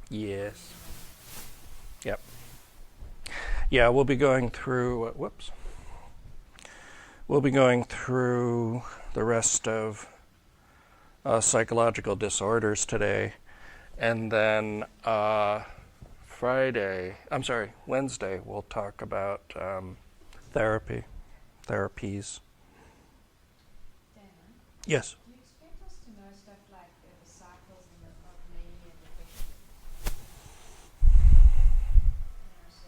Yes. Yep. Yeah, we'll be going through, we'll be going through the rest of psychological disorders today. And then Wednesday, we'll talk about therapies. Dan, Yes. do you expect us to know stuff like the cycles of mania and depression? So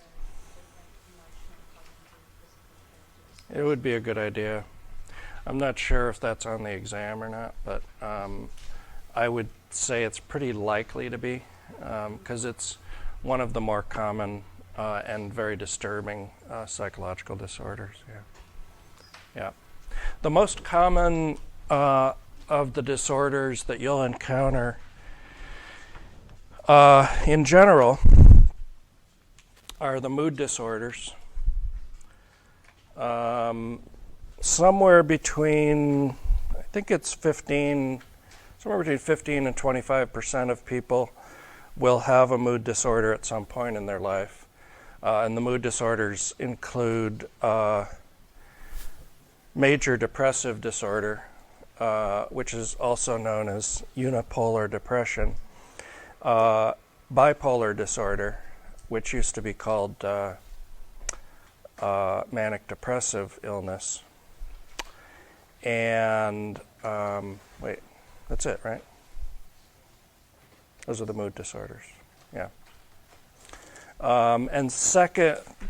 different emotional, cognitive, physical characteristics. It would be a good idea. I'm not sure if that's on the exam or not, but I would say it's pretty likely to be, because it's one of the more common and very disturbing psychological disorders. Yeah. The most common of the disorders that you'll encounter in general are the mood disorders. Somewhere between 15 and 25% of people will have a mood disorder at some point in their life. And the mood disorders include major depressive disorder, which is also known as unipolar depression, bipolar disorder, which used to be called manic depressive illness, and that's it, right? Those are the mood disorders. Yeah. And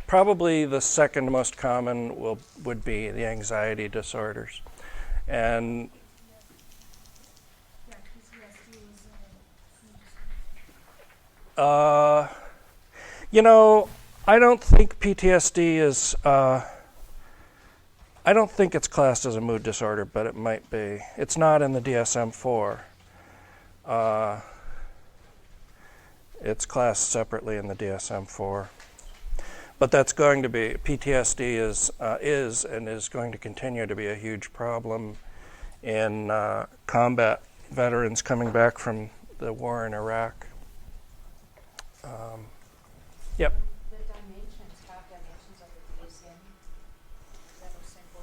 probably the second most common would be the anxiety disorders. And I don't think PTSD is I don't think it's classed as a mood disorder, but it might be. It's not in the DSM-4. It's classed separately in the DSM-4. But that's going to be, PTSD is and is going to continue to be a huge problem in combat veterans coming back from the war in Iraq. Yep. The dimensions, 5 dimensions of the DSM, that was simple.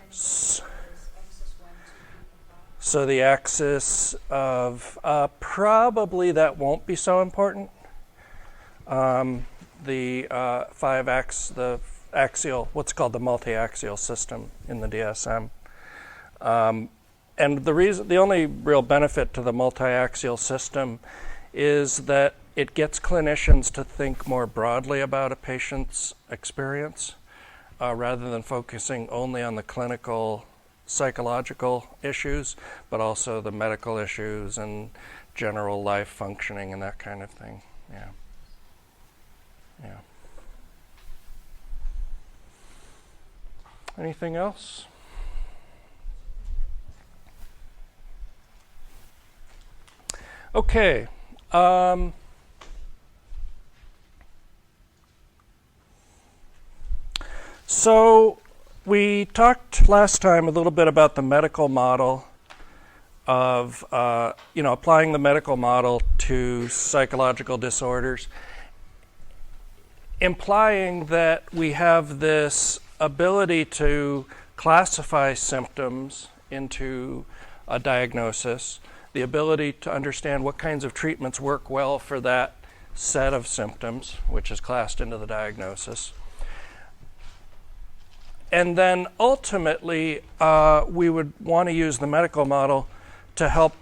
Axis 1, 2, 3, 5. So the axis of, probably that won't be so important. The axial, what's called the multi-axial system in the DSM. And the only real benefit to the multi-axial system is that it gets clinicians to think more broadly about a patient's experience, rather than focusing only on the clinical psychological issues, but also the medical issues and general life functioning and that kind of thing. Yeah. Anything else? Okay. So we talked last time a little bit about the medical model of, applying the medical model to psychological disorders, implying that we have this ability to classify symptoms into a diagnosis, the ability to understand what kinds of treatments work well for that set of symptoms, which is classed into the diagnosis. And then ultimately, we would want to use the medical model to help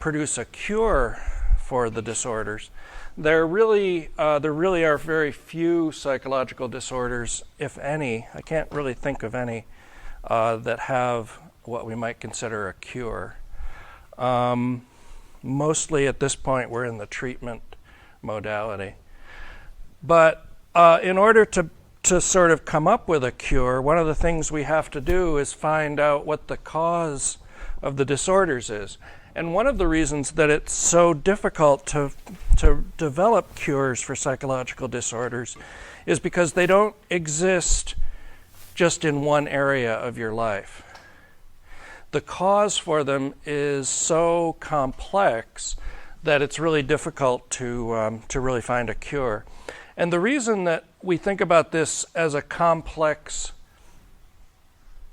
produce a cure for the disorders. There really are very few psychological disorders, if any. I can't really think of any that have what we might consider a cure. Mostly at this point, we're in the treatment modality. But in order to sort of come up with a cure, one of the things we have to do is find out what the cause of the disorders is. And one of the reasons that it's so difficult to develop cures for psychological disorders is because they don't exist just in one area of your life. The cause for them is so complex that it's really difficult to really find a cure. And the reason that we think about this as a complex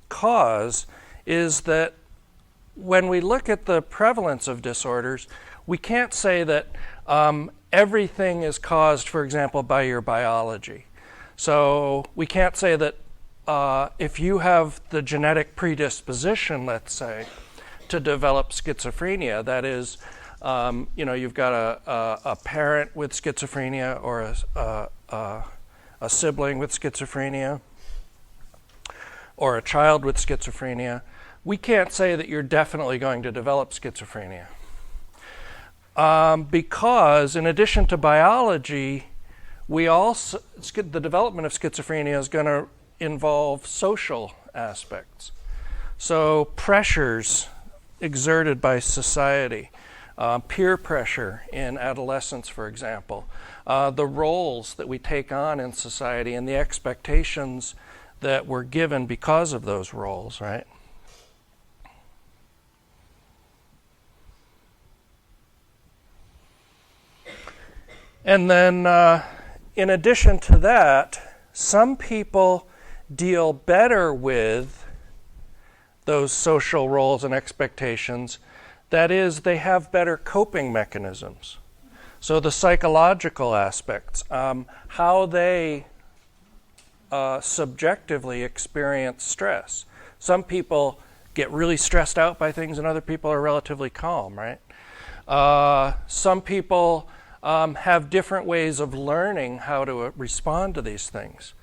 cause is that when we look at the prevalence of disorders, we can't say that everything is caused, for example, by your biology. So we can't say that if you have the genetic predisposition, let's say, to develop schizophrenia, that is, you've got a parent with schizophrenia or a sibling with schizophrenia or a child with schizophrenia, we can't say that you're definitely going to develop schizophrenia. Because in addition to biology, the development of schizophrenia is going to involve social aspects. So pressures exerted by society, peer pressure in adolescence, for example, the roles that we take on in society and the expectations that we're given because of those roles, right? And then in addition to that, some people deal better with those social roles and expectations. That is, they have better coping mechanisms. So the psychological aspects, how they subjectively experience stress. Some people get really stressed out by things and other people are relatively calm, right? Some people have different ways of learning how to respond to these things.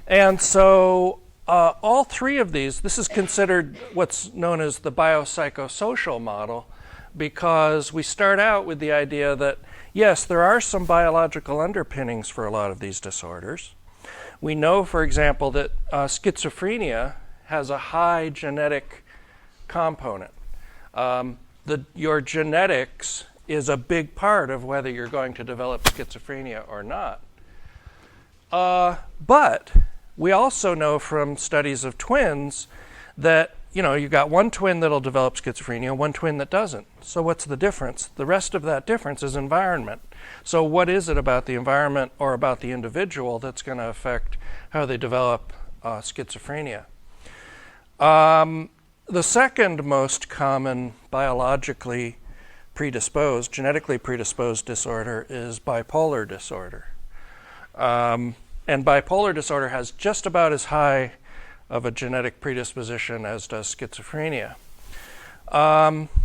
And so all three of these, this is considered what's known as the biopsychosocial model, because we start out with the idea that, yes, there are some biological underpinnings for a lot of these disorders. We know, for example, that schizophrenia has a high genetic component. Your genetics is a big part of whether you're going to develop schizophrenia or not. But we also know from studies of twins that, you've got one twin that'll develop schizophrenia, one twin that doesn't. So what's the difference? The rest of that difference is environment. So what is it about the environment or about the individual that's going to affect how they develop schizophrenia? The second most common genetically predisposed disorder is bipolar disorder. And bipolar disorder has just about as high of a genetic predisposition as does schizophrenia.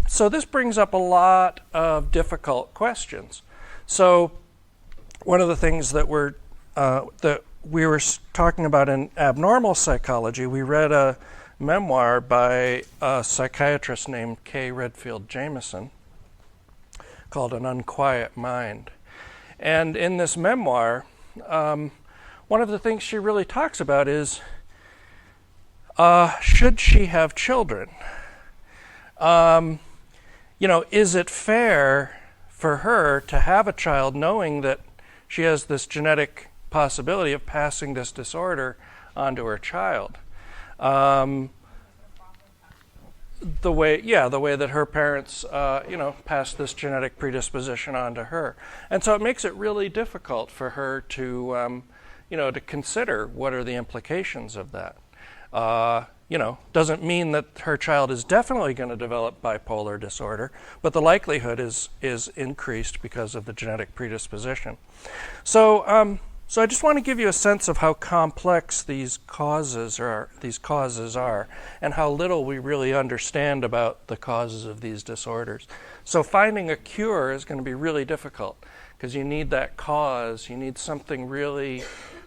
So this brings up a lot of difficult questions. So one of the things that we were talking about in abnormal psychology, we read a memoir by a psychiatrist named K. Redfield Jamison called An Unquiet Mind. And in this memoir, one of the things she really talks about is, should she have children? Is it fair for her to have a child knowing that she has this genetic possibility of passing this disorder onto her child? The way that her parents, passed this genetic predisposition onto her. And so it makes it really difficult for her to, to consider what are the implications of that. Doesn't mean that her child is definitely going to develop bipolar disorder, but the likelihood is increased because of the genetic predisposition. So I just want to give you a sense of how complex these causes are, and how little we really understand about the causes of these disorders. So finding a cure is going to be really difficult, because you need that cause, you need something really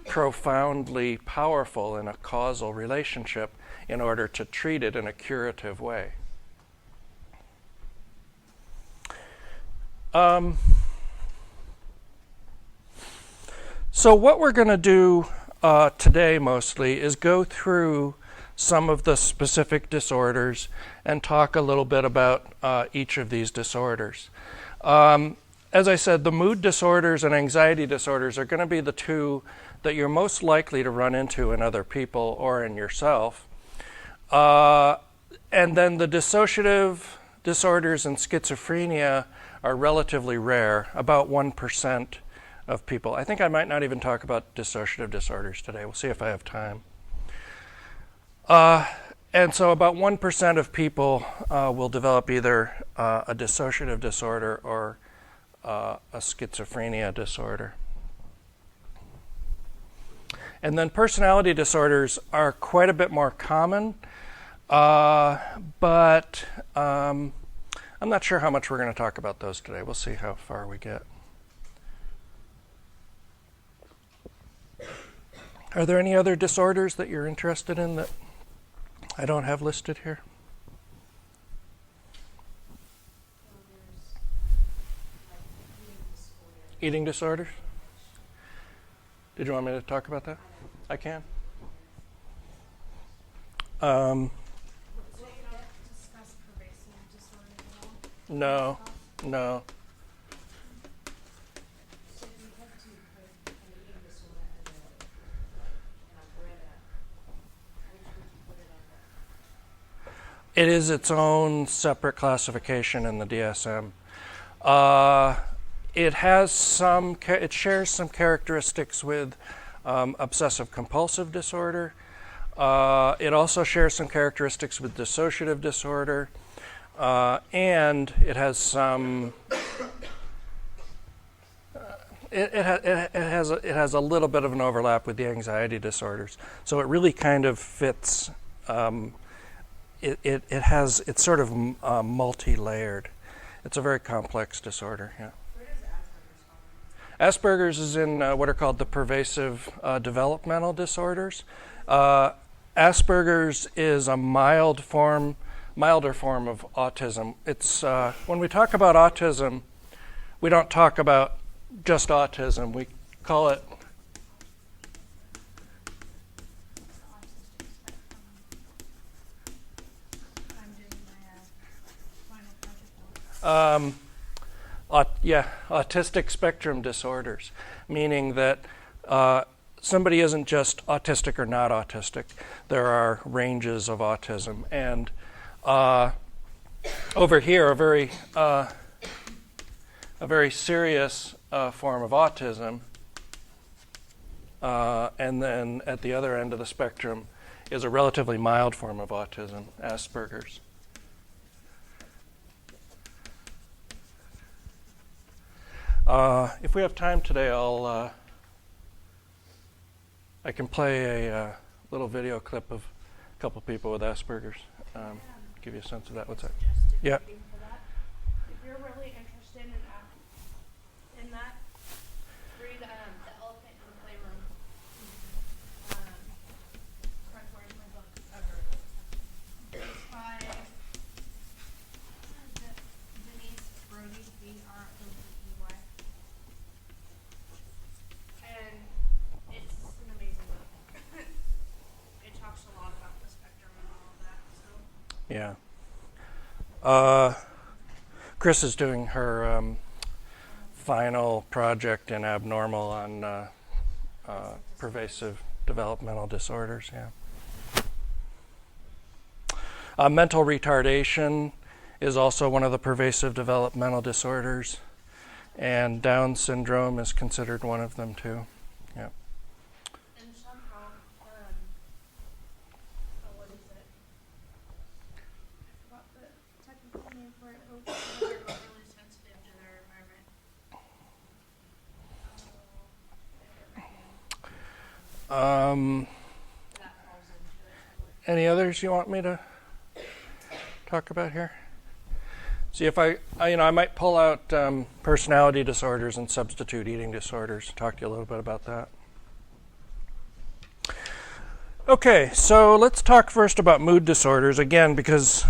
profoundly powerful in a causal relationship in order to treat it in a curative way. So what we're going to do today mostly is go through some of the specific disorders and talk a little bit about each of these disorders. As I said, the mood disorders and anxiety disorders are going to be the two that you're most likely to run into in other people or in yourself. And then the dissociative disorders and schizophrenia are relatively rare, about 1% of people. I think I might not even talk about dissociative disorders today. We'll see if I have time. And so about 1% of people will develop either a dissociative disorder or a schizophrenia disorder. And then personality disorders are quite a bit more common, but I'm not sure how much we're going to talk about those today. We'll see how far we get. Are there any other disorders that you're interested in that I don't have listed here? Eating disorders? Did you want me to talk about that? I can. No, no. It is its own separate classification in the DSM. It shares some characteristics with obsessive compulsive disorder. It also shares some characteristics with dissociative disorder, and it has some. It has a little bit of an overlap with the anxiety disorders. So it really kind of fits. It's sort of multi-layered. It's a very complex disorder. Yeah. Where does Asperger's come in? Asperger's is in what are called the pervasive developmental disorders. Asperger's is a milder form of autism. It's when we talk about autism, we don't talk about just autism. We call it. Autistic spectrum disorders, meaning that somebody isn't just autistic or not autistic. There are ranges of autism, and over here, a very serious form of autism, and then at the other end of the spectrum is a relatively mild form of autism, Asperger's. If we have time today, I can play a little video clip of a couple people with Asperger's. Give you a sense of that. What's that? Yeah. If you're really interested in that, read The Elephant in the Playroom. Where's my book? It's by Denise Brody, B-R-O-D-E-Y. And it's an amazing book. It talks a lot about the spectrum and all of that. So. Yeah. Chris is doing her final project in abnormal on pervasive developmental disorders. Yeah. Mental retardation is also one of the pervasive developmental disorders, and Down syndrome is considered one of them too. Yeah. And somehow, what is it? I forgot the technical name for it. They're really sensitive to their environment. That falls into it. Any others you want me to talk about here? See if I might pull out personality disorders and substitute eating disorders. Talk to you a little bit about that. Okay, so let's talk first about mood disorders again, because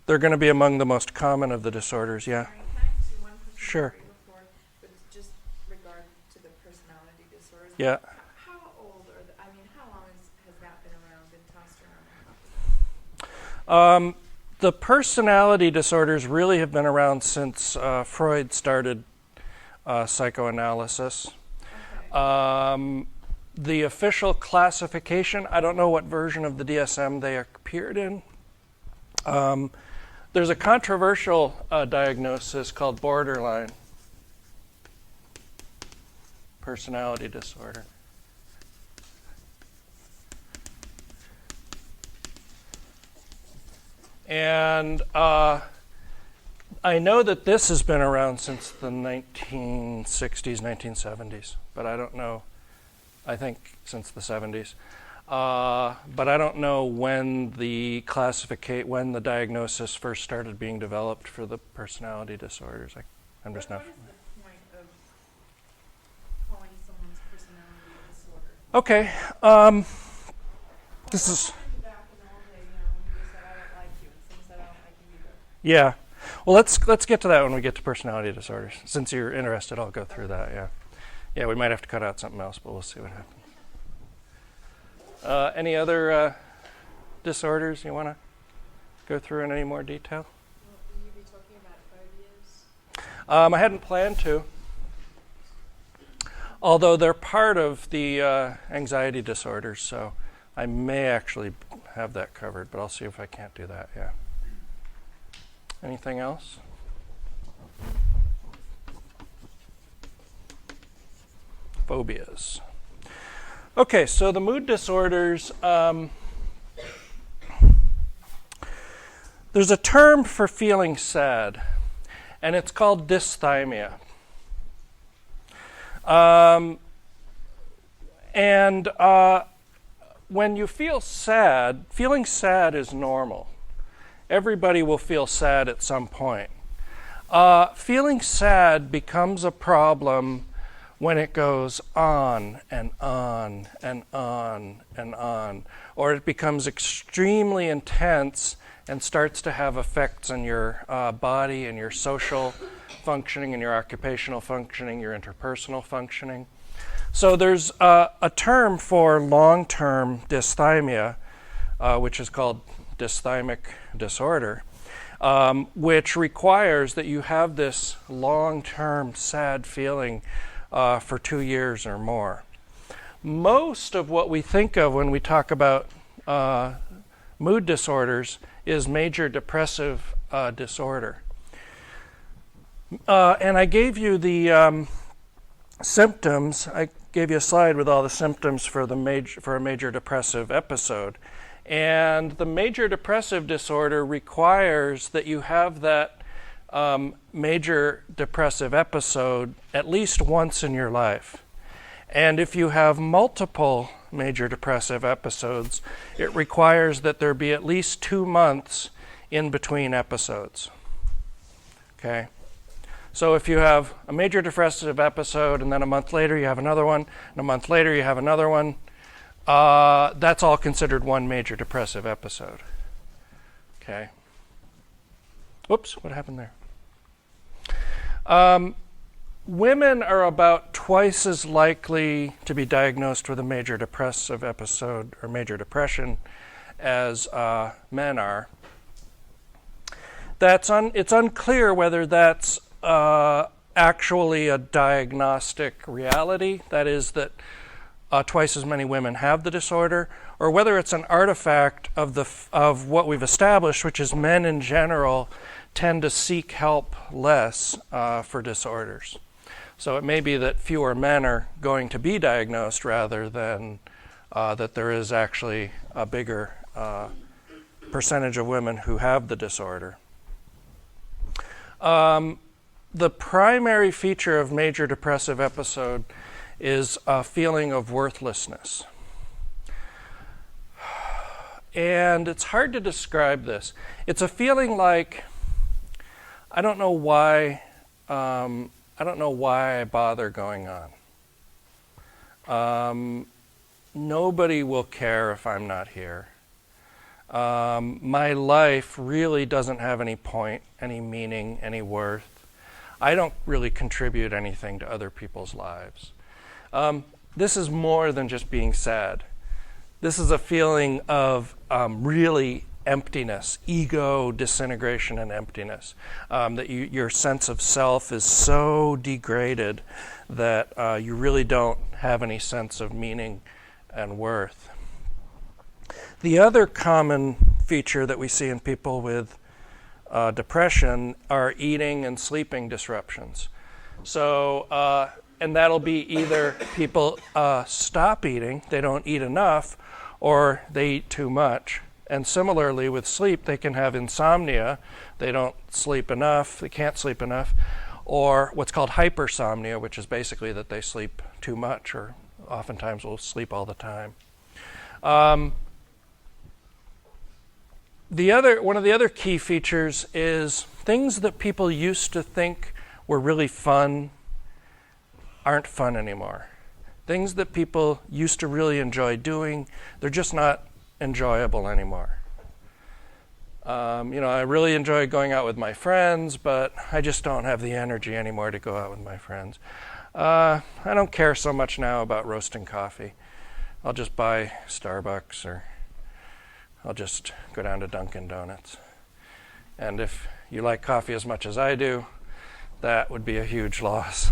they're going to be among the most common of the disorders. Yeah. Can I ask you one question? Sure. Before, but it's just regard to the personality disorders. Yeah. How old how long has that been around and tossed around? The personality disorders really have been around since Freud started psychoanalysis. Okay. The official classification, I don't know what version of the DSM they appeared in. there's a controversial diagnosis called borderline personality disorder. And I know that this has been around since the 1960s, 1970s, but I don't know. I think since the 70s. But I don't know when the diagnosis first started being developed for the personality disorders. I'm just not. What is the point of calling someone's personality a disorder? Okay. This is. Back in the old day, when you just said I don't like you, and someone said I don't like you either. Yeah. Well, let's get to that when we get to personality disorders. Since you're interested, I'll go through that. Yeah. Yeah, we might have to cut out something else, but we'll see what happens. Any other disorders you want to go through in any more detail? Will you be talking about phobias? I hadn't planned to, although they're part of the anxiety disorders, so I may actually have that covered, but I'll see if I can't do that, yeah. Anything else? Phobias. Okay, so the mood disorders, there's a term for feeling sad, and it's called dysthymia. When you feel sad, feeling sad is normal. Everybody will feel sad at some point. Feeling sad becomes a problem when it goes on and on and on and on, or it becomes extremely intense and starts to have effects on your body and your social functioning and your occupational functioning, your interpersonal functioning. So there's a term for long-term dysthymia, which is called dysthymic disorder, which requires that you have this long-term sad feeling for 2 years or more. Most of what we think of when we talk about mood disorders is major depressive disorder. And I gave you the symptoms. I gave you a slide with all the symptoms for a major depressive episode. And the major depressive disorder requires that you have that major depressive episode at least once in your life. And if you have multiple major depressive episodes, it requires that there be at least 2 months in between episodes. Okay? So if you have a major depressive episode and then a month later you have another one, and a month later you have another one, that's all considered one major depressive episode. Okay? Whoops, what happened there? Women are about twice as likely to be diagnosed with a major depressive episode or major depression as men are. It's unclear whether that's actually a diagnostic reality, that is that twice as many women have the disorder, or whether it's an artifact of what we've established, which is men in general tend to seek help less for disorders. So it may be that fewer men are going to be diagnosed rather than that there is actually a bigger percentage of women who have the disorder. The primary feature of major depressive episode is a feeling of worthlessness. And it's hard to describe this. It's a feeling like, I don't know why I bother going on. Nobody will care if I'm not here. My life really doesn't have any point, any meaning, any worth. I don't really contribute anything to other people's lives. This is more than just being sad. This is a feeling of really emptiness, ego disintegration and emptiness, that your sense of self is so degraded that you really don't have any sense of meaning and worth. The other common feature that we see in people with depression are eating and sleeping disruptions. So, and that'll be either people stop eating, they don't eat enough, or they eat too much. And similarly with sleep, they can have insomnia, they don't sleep enough, they can't sleep enough, or what's called hypersomnia, which is basically that they sleep too much, or oftentimes will sleep all the time. One of the other key features is things that people used to think were really fun aren't fun anymore. Things that people used to really enjoy doing, they're just not enjoyable anymore. I really enjoy going out with my friends, but I just don't have the energy anymore to go out with my friends. I don't care so much now about roasting coffee. I'll just buy Starbucks, or I'll just go down to Dunkin' Donuts. And if you like coffee as much as I do, that would be a huge loss.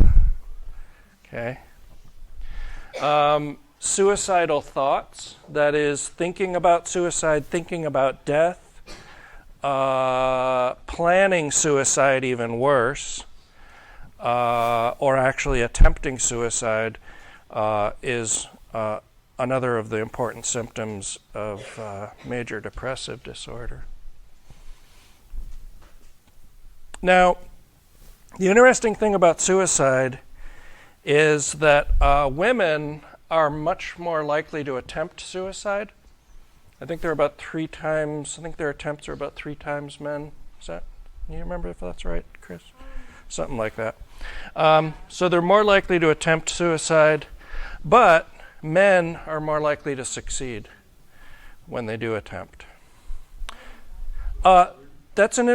Okay? Suicidal thoughts, that is thinking about suicide, thinking about death, planning suicide even worse, or actually attempting suicide is another of the important symptoms of major depressive disorder. Now, the interesting thing about suicide is that women are much more likely to attempt suicide. I think their attempts are about 3 times men. Do you remember if that's right, Chris? Something like that. So they're more likely to attempt suicide, but men are more likely to succeed when they do attempt. That's an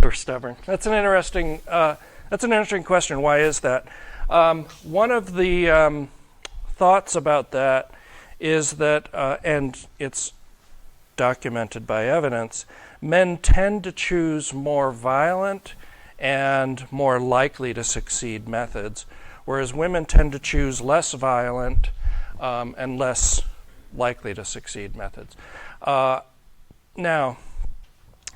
we're stubborn. That's an interesting question. Why is that? One of the thoughts about that is that, and it's documented by evidence, men tend to choose more violent and more likely to succeed methods, whereas women tend to choose less violent and less likely to succeed methods. Now,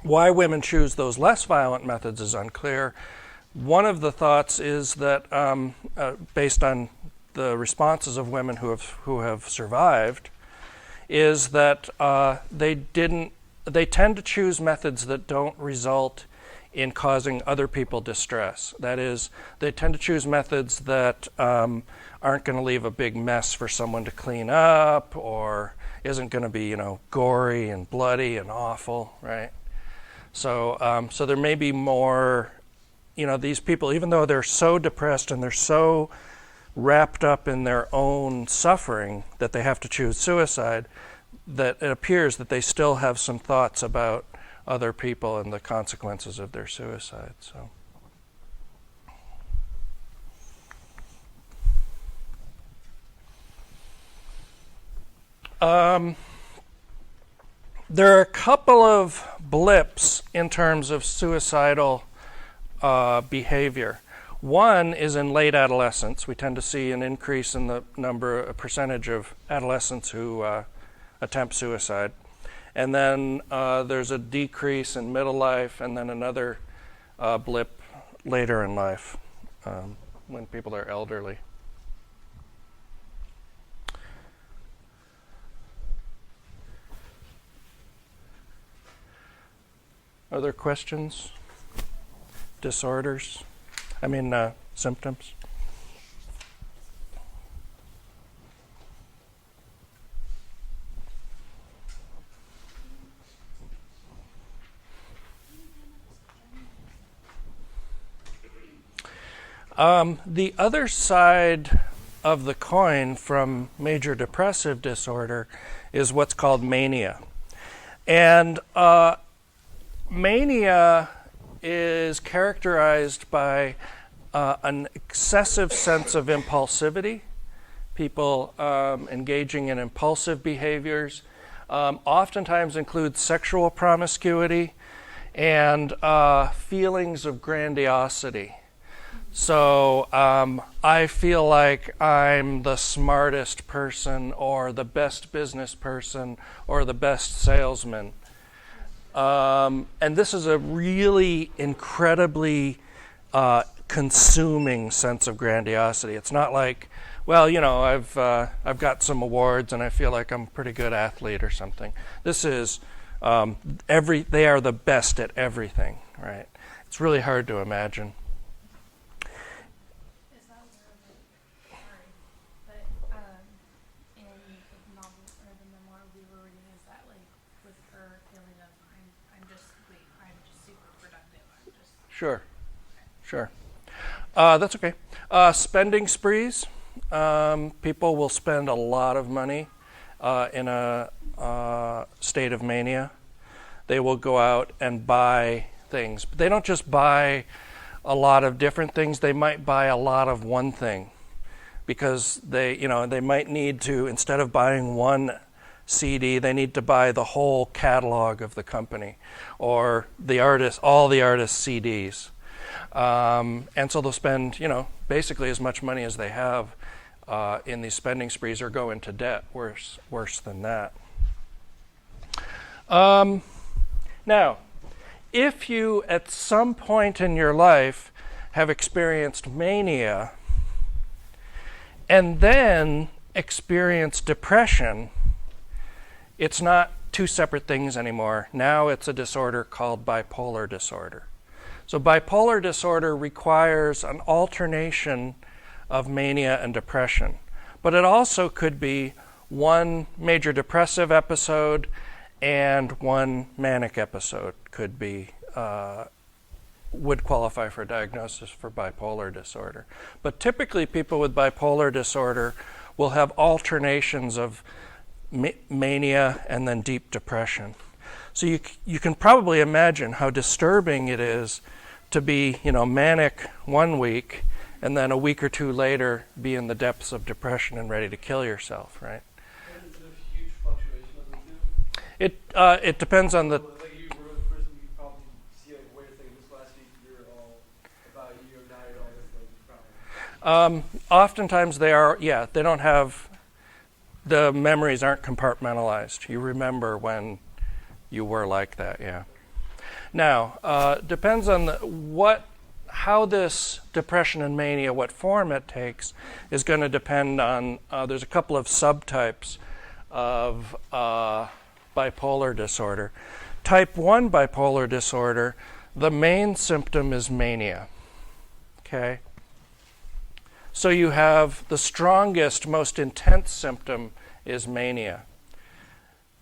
why women choose those less violent methods is unclear. One of the thoughts is that, based on the responses of women who have survived, is that they tend to choose methods that don't result in causing other people distress. That is, they tend to choose methods that aren't going to leave a big mess for someone to clean up, or isn't going to be, gory and bloody and awful, right? So there may be more, these people, even though they're so depressed and they're so wrapped up in their own suffering that they have to choose suicide, that it appears that they still have some thoughts about other people and the consequences of their suicide. So, there are a couple of blips in terms of suicidal behavior. One is in late adolescence. We tend to see an increase in the percentage of adolescents who attempt suicide. And then there's a decrease in middle life, and then another blip later in life when people are elderly. Other questions? Disorders? Symptoms? The other side of the coin from major depressive disorder is what's called mania. And mania is characterized by an excessive sense of impulsivity, people engaging in impulsive behaviors, oftentimes include sexual promiscuity and feelings of grandiosity. So I feel like I'm the smartest person, or the best business person, or the best salesman. And this is a really incredibly consuming sense of grandiosity. It's not like, well, you know, I've got some awards and I feel like I'm a pretty good athlete or something. This is they are the best at everything, right? It's really hard to imagine. Is that where, like, sorry, but in the novel or the memoir we were reading, is that like with her feeling of I'm just super productive. Sure. That's okay. Spending sprees. People will spend a lot of money in a state of mania. They will go out and buy things. But they don't just buy a lot of different things. They might buy a lot of one thing because they might need to, instead of buying one CD, they need to buy the whole catalog of the company or all the artist's CDs. And so they'll spend, basically as much money as they have in these spending sprees or go into debt, worse than that. Now, if you at some point in your life have experienced mania and then experienced depression, it's not two separate things anymore. Now it's a disorder called bipolar disorder. So bipolar disorder requires an alternation of mania and depression. But it also could be one major depressive episode and one manic episode would qualify for diagnosis for bipolar disorder. But typically people with bipolar disorder will have alternations of mania and then deep depression. So you can probably imagine how disturbing it is to be, manic one week and then a week or two later be in the depths of depression and ready to kill yourself, right? And is there a huge fluctuation of the two? It depends on the. Like you were the person, you probably see like, wait a second, this last week you're all about you and now you're all this like problem. Oftentimes they don't have, the memories aren't compartmentalized. You remember when you were like that, yeah. Now, depends on how this depression and mania, what form it takes, is going to depend on, there's a couple of subtypes of bipolar disorder. Type 1 bipolar disorder, the main symptom is mania, okay? So you have the strongest, most intense symptom is mania.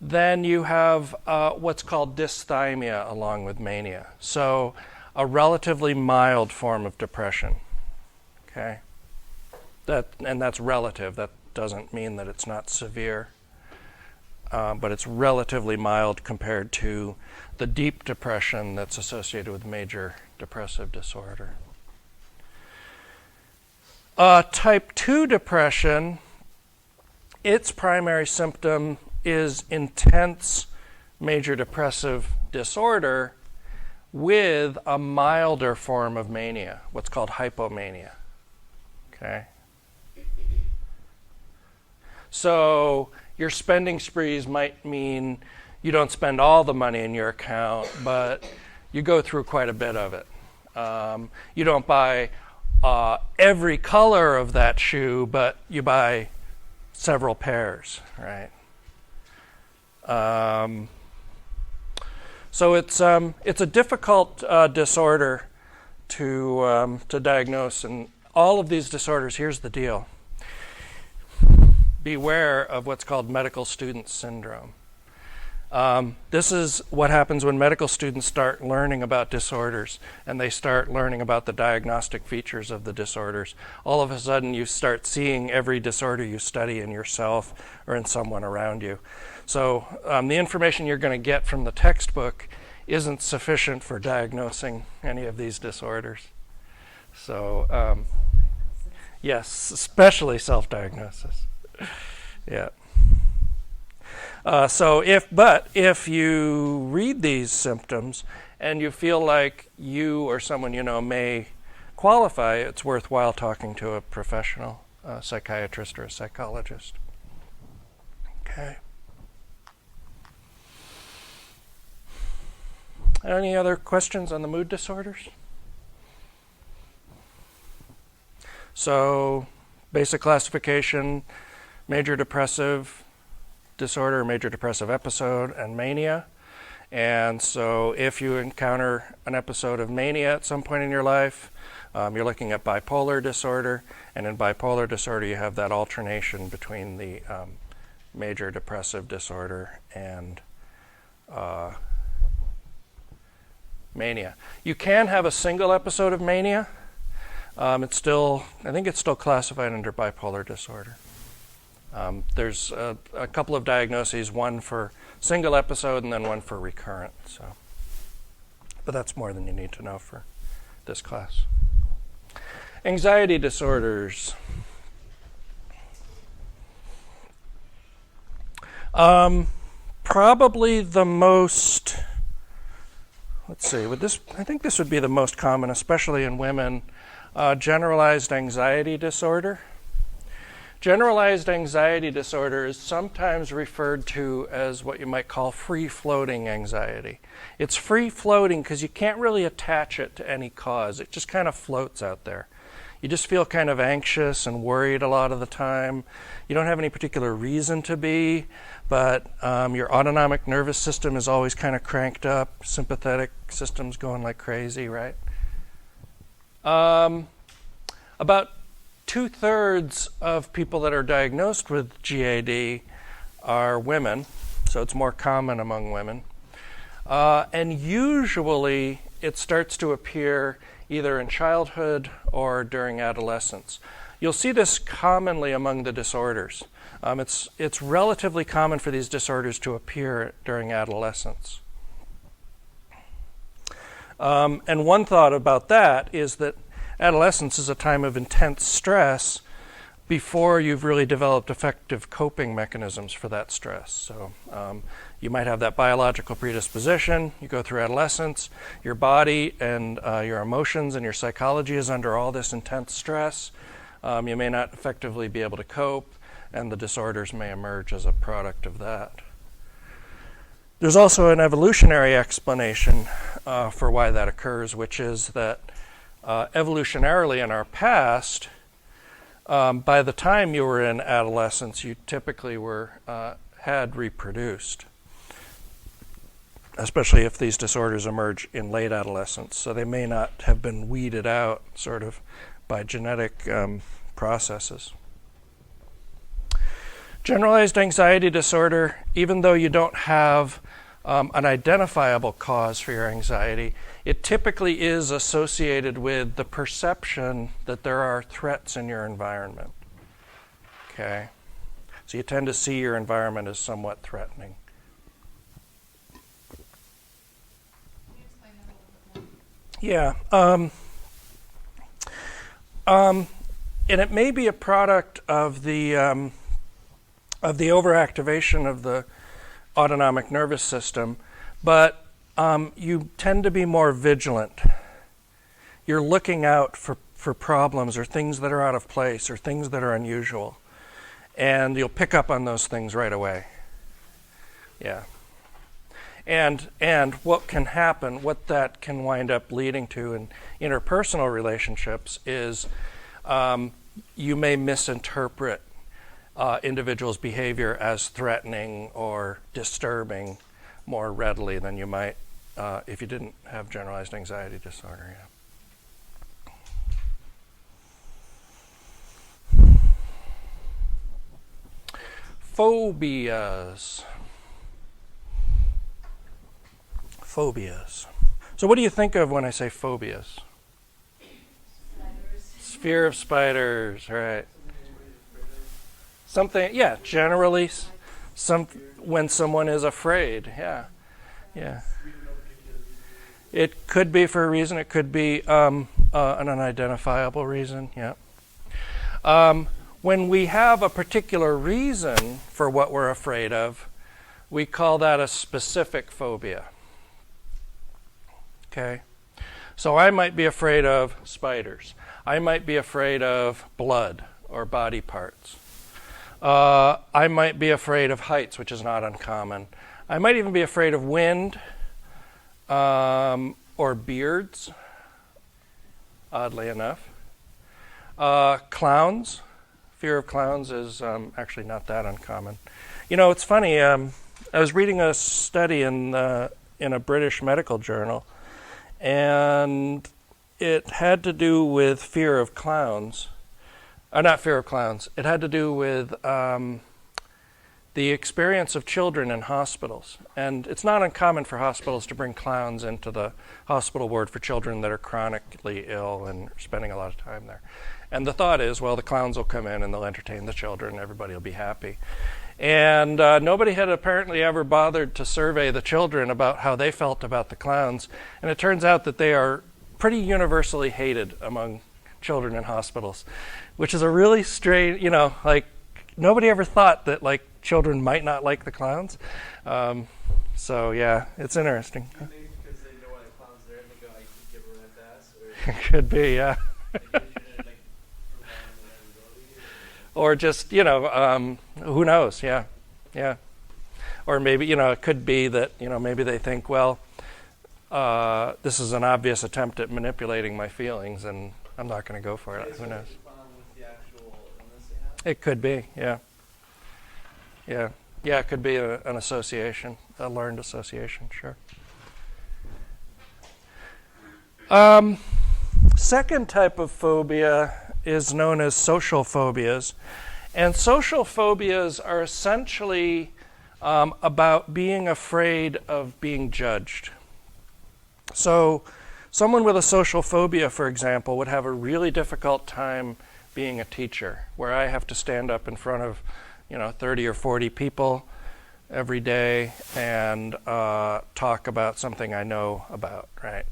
Then you have what's called dysthymia along with mania. So a relatively mild form of depression, okay? And that's relative. That doesn't mean that it's not severe, but it's relatively mild compared to the deep depression that's associated with major depressive disorder. Type 2 depression, its primary symptom is intense major depressive disorder with a milder form of mania, what's called hypomania. Okay? So your spending sprees might mean you don't spend all the money in your account, but you go through quite a bit of it. You don't buy every color of that shoe, but you buy several pairs, right? So it's a difficult disorder to diagnose, and all of these disorders. Here's the deal: beware of what's called medical student syndrome. This is what happens when medical students start learning about disorders and they start learning about the diagnostic features of the disorders. All of a sudden you start seeing every disorder you study in yourself or in someone around you. So the information you're going to get from the textbook isn't sufficient for diagnosing any of these disorders. So yes, especially self-diagnosis. Yeah. So if you read these symptoms and you feel like you or someone you know may qualify, it's worthwhile talking to a professional, psychiatrist or a psychologist. Okay. Any other questions on the mood disorders? So, basic classification, major depressive disorder, major depressive episode, and mania. And so if you encounter an episode of mania at some point in your life, you're looking at bipolar disorder. And in bipolar disorder, you have that alternation between the major depressive disorder and mania. You can have a single episode of mania. I think it's still classified under bipolar disorder. There's a couple of diagnoses, one for single episode and then one for recurrent. But that's more than you need to know for this class. Anxiety disorders. Probably the most, I think this would be the most common, especially in women, generalized anxiety disorder. Generalized anxiety disorder is sometimes referred to as what you might call free-floating anxiety. It's free-floating because you can't really attach it to any cause. It just kind of floats out there. You just feel kind of anxious and worried a lot of the time. You don't have any particular reason to be, but your autonomic nervous system is always kind of cranked up. Sympathetic system's going like crazy, right? About 2/3 of people that are diagnosed with GAD are women, so it's more common among women. And usually it starts to appear either in childhood or during adolescence. You'll see this commonly among the disorders. It's relatively common for these disorders to appear during adolescence. And one thought about that is that adolescence is a time of intense stress before you've really developed effective coping mechanisms for that stress. So you might have that biological predisposition. You go through adolescence. Your body and your emotions and your psychology is under all this intense stress. You may not effectively be able to cope, and the disorders may emerge as a product of that. There's also an evolutionary explanation for why that occurs, which is that evolutionarily in our past, by the time you were in adolescence, you typically had reproduced, especially if these disorders emerge in late adolescence. So they may not have been weeded out sort of by genetic processes. Generalized anxiety disorder, even though you don't have an identifiable cause for your anxiety, it typically is associated with the perception that there are threats in your environment. Okay? So you tend to see your environment as somewhat threatening. Can you explain that a little bit more? Yeah. And it may be a product of the overactivation of the autonomic nervous system, but you tend to be more vigilant. You're looking out for problems or things that are out of place or things that are unusual, and you'll pick up on those things right away. Yeah. And what can happen, what that can wind up leading to in interpersonal relationships is you may misinterpret individuals' behavior as threatening or disturbing more readily than you might if you didn't have generalized anxiety disorder. Yeah. Phobias. So what do you think of when I say phobias? Spiders. Fear of spiders, right. Something, yeah, generally when someone is afraid, yeah. It could be for a reason, it could be an unidentifiable reason, yeah. When we have a particular reason for what we're afraid of, we call that a specific phobia. Okay? So I might be afraid of spiders. I might be afraid of blood or body parts. I might be afraid of heights, which is not uncommon. I might even be afraid of wind. or beards, oddly enough. Clowns. Fear of clowns is actually not that uncommon. You know, it's funny. I was reading a study in a British medical journal, and it had to do with fear of clowns. Not fear of clowns. It had to do with the experience of children in hospitals. And it's not uncommon for hospitals to bring clowns into the hospital ward for children that are chronically ill and are spending a lot of time there. And the thought is, well, the clowns will come in and they'll entertain the children, everybody will be happy. And nobody had apparently ever bothered to survey the children about how they felt about the clowns. And it turns out that they are pretty universally hated among children in hospitals, which is a really strange, you know, like nobody ever thought that like children might not like the clowns. So yeah, it's interesting. Do you think because they know why the clown's there and they go, I can give her that pass? Or It could be, yeah. like, they didn't, like, prove on the ability? Or just, you know, who knows? Yeah, yeah. Or maybe, you know, it could be that, you know, maybe they think, well, this is an obvious attempt at manipulating my feelings, and I'm not going to go for it. Who knows? With the actual illness they have? It could be, yeah. Yeah. Yeah, it could be an association, a learned association, sure. Second type of phobia is known as social phobias. And social phobias are essentially about being afraid of being judged. So someone with a social phobia, for example, would have a really difficult time being a teacher, where I have to stand up in front of, you know, 30 or 40 people every day and talk about something I know about, right?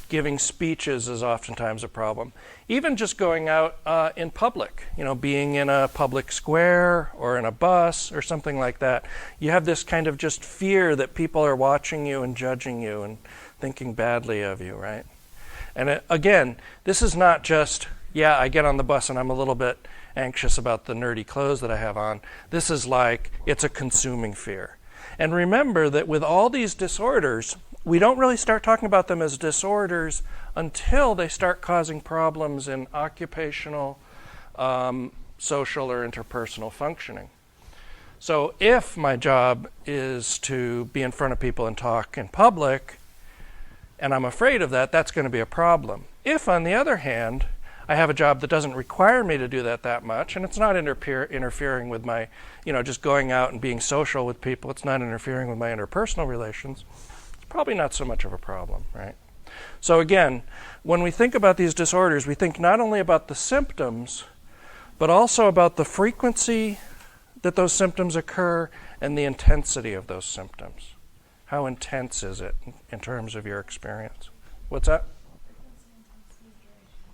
Giving speeches is oftentimes a problem. Even just going out in public, you know, being in a public square or in a bus or something like that, you have this kind of just fear that people are watching you and judging you and thinking badly of you, right? And again, this is not just, yeah, I get on the bus and I'm a little bit anxious about the nerdy clothes that I have on. This is like, it's a consuming fear. And remember that with all these disorders, we don't really start talking about them as disorders until they start causing problems in occupational, social, or interpersonal functioning. So if my job is to be in front of people and talk in public, and I'm afraid of that, that's going to be a problem. If, on the other hand, I have a job that doesn't require me to do that much, and it's not interfering with my, you know, just going out and being social with people, it's not interfering with my interpersonal relations, it's probably not so much of a problem, right? So again, when we think about these disorders, we think not only about the symptoms, but also about the frequency that those symptoms occur and the intensity of those symptoms. How intense is it in terms of your experience? What's that?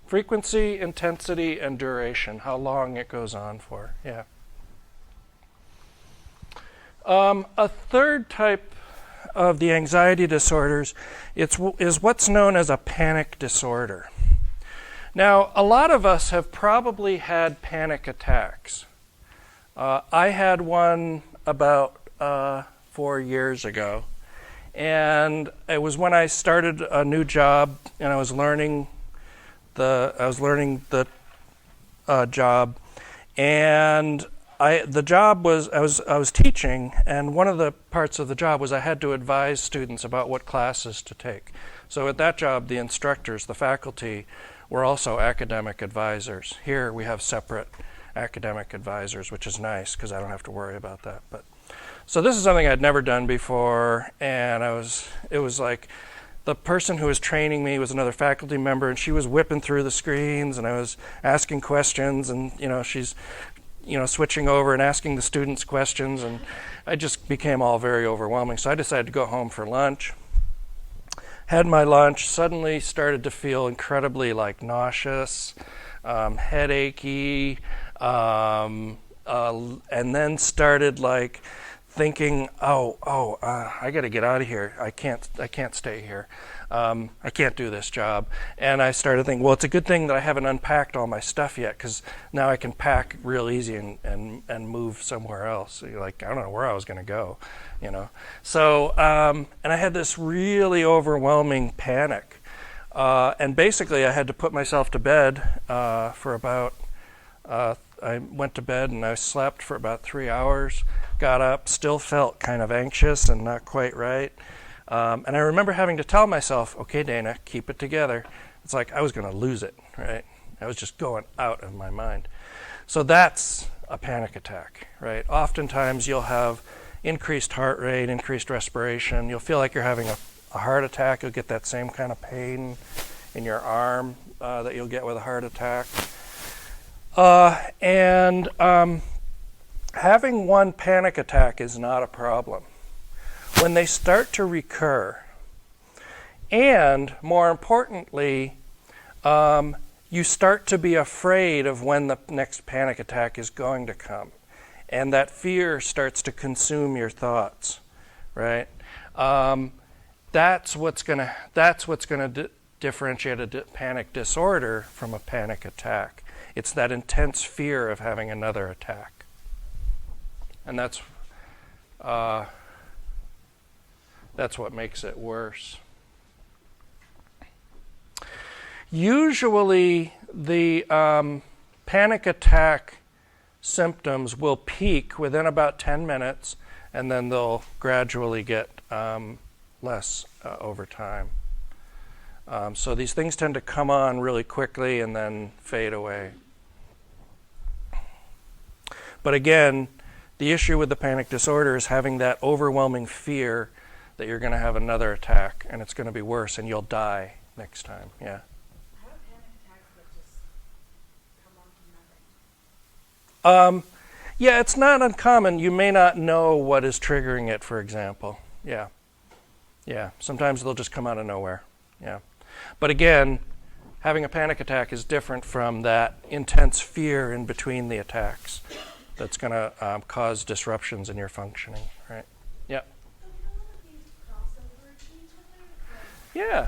Frequency, intensity, and duration, how long it goes on for, yeah. A third type of the anxiety disorders is what's known as a panic disorder. Now, a lot of us have probably had panic attacks. I had one about 4 years ago, and it was when I started a new job, and I was learning the job, and the job was I was teaching, and one of the parts of the job was I had to advise students about what classes to take. So at that job, the instructors, the faculty, were also academic advisors. Here we have separate academic advisors, which is nice because I don't have to worry about that. But so this is something I'd never done before, and it was like, the person who was training me was another faculty member, and she was whipping through the screens, and I was asking questions, and she's switching over and asking the students questions, and I just became all very overwhelming. So I decided to go home for lunch. Had my lunch, suddenly started to feel incredibly nauseous, headachy, and then started thinking, I got to get out of here. I can't stay here. I can't do this job. And I started thinking, well, it's a good thing that I haven't unpacked all my stuff yet, because now I can pack real easy and move somewhere else. So you're like, I don't know where I was going to go, you know. So, and I had this really overwhelming panic. And basically, I had to put myself to bed for about, I went to bed and I slept for about 3 hours, got up, still felt kind of anxious and not quite right. And I remember having to tell myself, okay, Dana, keep it together. It's like I was going to lose it, right? I was just going out of my mind. So that's a panic attack, right? Oftentimes you'll have increased heart rate, increased respiration. You'll feel like you're having a heart attack. You'll get that same kind of pain in your arm that you'll get with a heart attack. And having one panic attack is not a problem. When they start to recur, and more importantly, you start to be afraid of when the next panic attack is going to come, and that fear starts to consume your thoughts, right? That's what's gonna differentiate a panic disorder from a panic attack. It's that intense fear of having another attack, and that's what makes it worse. Usually, the panic attack symptoms will peak within about 10 minutes, and then they'll gradually get less over time. So these things tend to come on really quickly and then fade away. But again, the issue with the panic disorder is having that overwhelming fear that you're going to have another attack and it's going to be worse and you'll die next time. Yeah. I have panic attacks that just come on from nothing. Yeah, it's not uncommon. You may not know what is triggering it, for example. Yeah. Yeah. Sometimes they'll just come out of nowhere. Yeah. But again, having a panic attack is different from that intense fear in between the attacks that's going to cause disruptions in your functioning, right? Yeah. Yeah.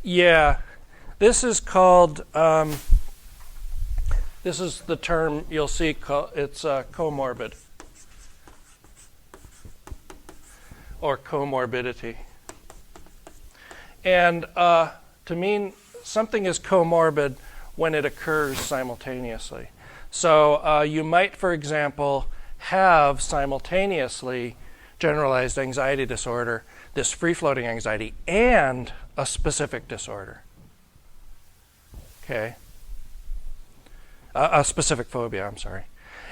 Yeah. This is called, this is the term you'll see, it's comorbid or comorbidity. And to mean something is comorbid when it occurs simultaneously. So you might, for example, have simultaneously generalized anxiety disorder, this free-floating anxiety, and a specific disorder. Okay? A specific phobia, I'm sorry.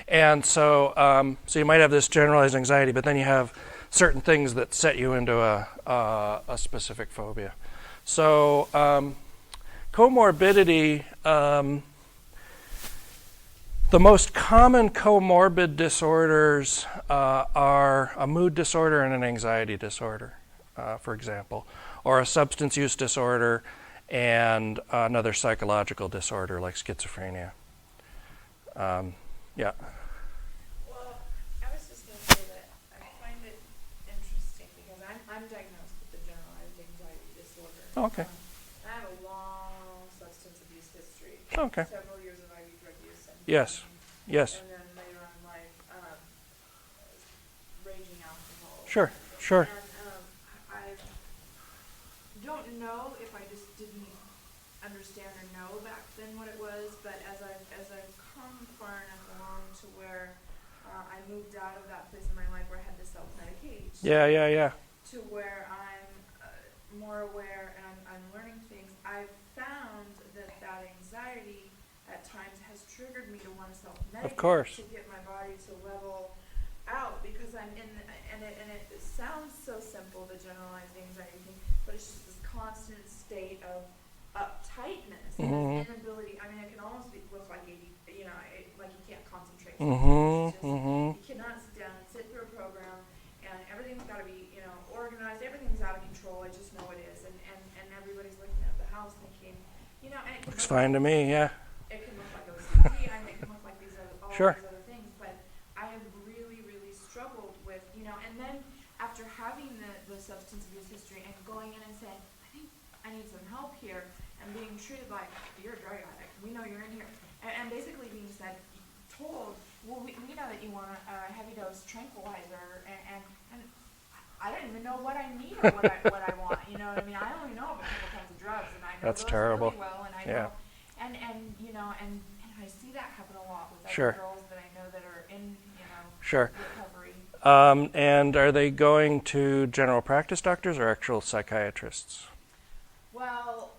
And so, so you might have this generalized anxiety, but then you have certain things that set you into a specific phobia. So comorbidity, the most common comorbid disorders are a mood disorder and an anxiety disorder, for example, or a substance use disorder and another psychological disorder like schizophrenia. Yeah. Well, I was just going to say that I find it interesting because I'm diagnosed with the generalized anxiety disorder. Oh, okay. I have a long substance abuse history. Okay. Several years of IV drug use. And Yes. Yes. And then later on in life, raging alcohol. Sure. Sure. And I don't know if I just didn't understand or know back then what it was, but as I've come far enough along to where I moved out of that place in my life where I had to self-medicate. Yeah. To where I'm more aware and I'm learning things. I've found that anxiety at times has triggered me to want to self-medicate. Of course. To get my body to level out because I'm in and it sounds so simple, the generalized anxiety thing, but it's just this constant state of uptightness and this inability. I mean, it can almost look like like you can't concentrate. You cannot sit down and sit through a program, and everything's got to be organized. Everything's out of control. I just know it is, and everybody's looking at the house thinking, you know, and it can Looks look fine to me, yeah. it can look like OCD, I mean, it can look like these other, all Sure. these other things, but I have really, really struggled with, you know, and then after having the substance abuse history and going in and saying, I think I need some help here, and being treated like, you're a drug addict, we know you're in here, and basically being said, told, well, we know that you want a heavy dose tranquilizer, and I don't even know what I need or what I want, you know what I mean? I only know of a couple kinds of drugs, and I know That's those terrible. really well, and I Yeah. know, and you know, and I see that happen a lot with Sure. other girls that I know that are in, you know, Sure. recovery. And are they going to general practice doctors or actual psychiatrists? Well,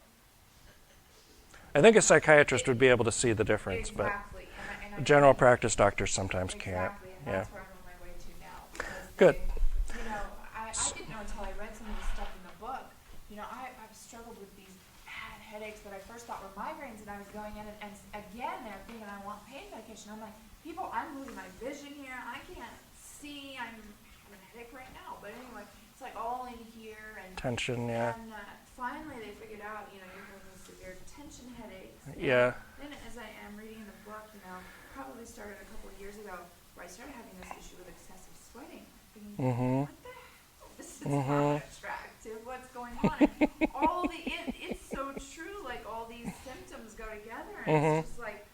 I think a psychiatrist would be able to see the difference, exactly, and I but general think- practice doctors sometimes can't. Exactly, and Yeah. that's where I'm on my way to now. Because Good. you know, I didn't know until I read some of the stuff in the book. You know, I've struggled with these bad headaches that I first thought were migraines, and I was going in and again they're thinking I want pain medication. I'm like, people, I'm losing my vision here. I can't see. I'm having a headache right now. But anyway, it's like all in here and Tension, yeah. and finally they figured out, you know, you're having severe tension headaches. And Yeah. then as I am reading in the book, you know, probably started a couple of years ago, where I started having this issue with excessive sweating. Thinking, Mm-hmm. what the hell? This is not attractive. What's going on? And all it's so true. Like all these symptoms go together, and it's just like,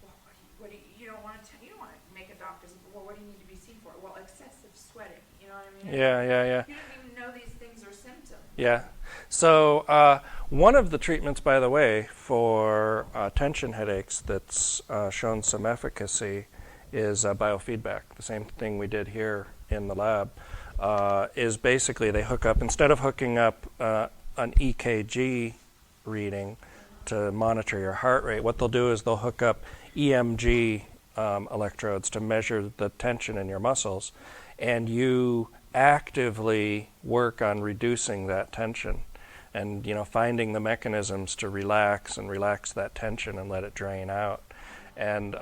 well, what do you don't want to you don't want to make a doctor's. Well, what do you need to be seen for? Well, excessive sweating. You know what I mean? Yeah. You don't even know these things are symptoms. Yeah. So one of the treatments, by the way, for tension headaches that's shown some efficacy is biofeedback. The same thing we did here in the lab is basically they hook up, instead of hooking up an EKG reading to monitor your heart rate, what they'll do is they'll hook up EMG electrodes to measure the tension in your muscles, and you actively work on reducing that tension and, you know, finding the mechanisms to relax that tension and let it drain out. And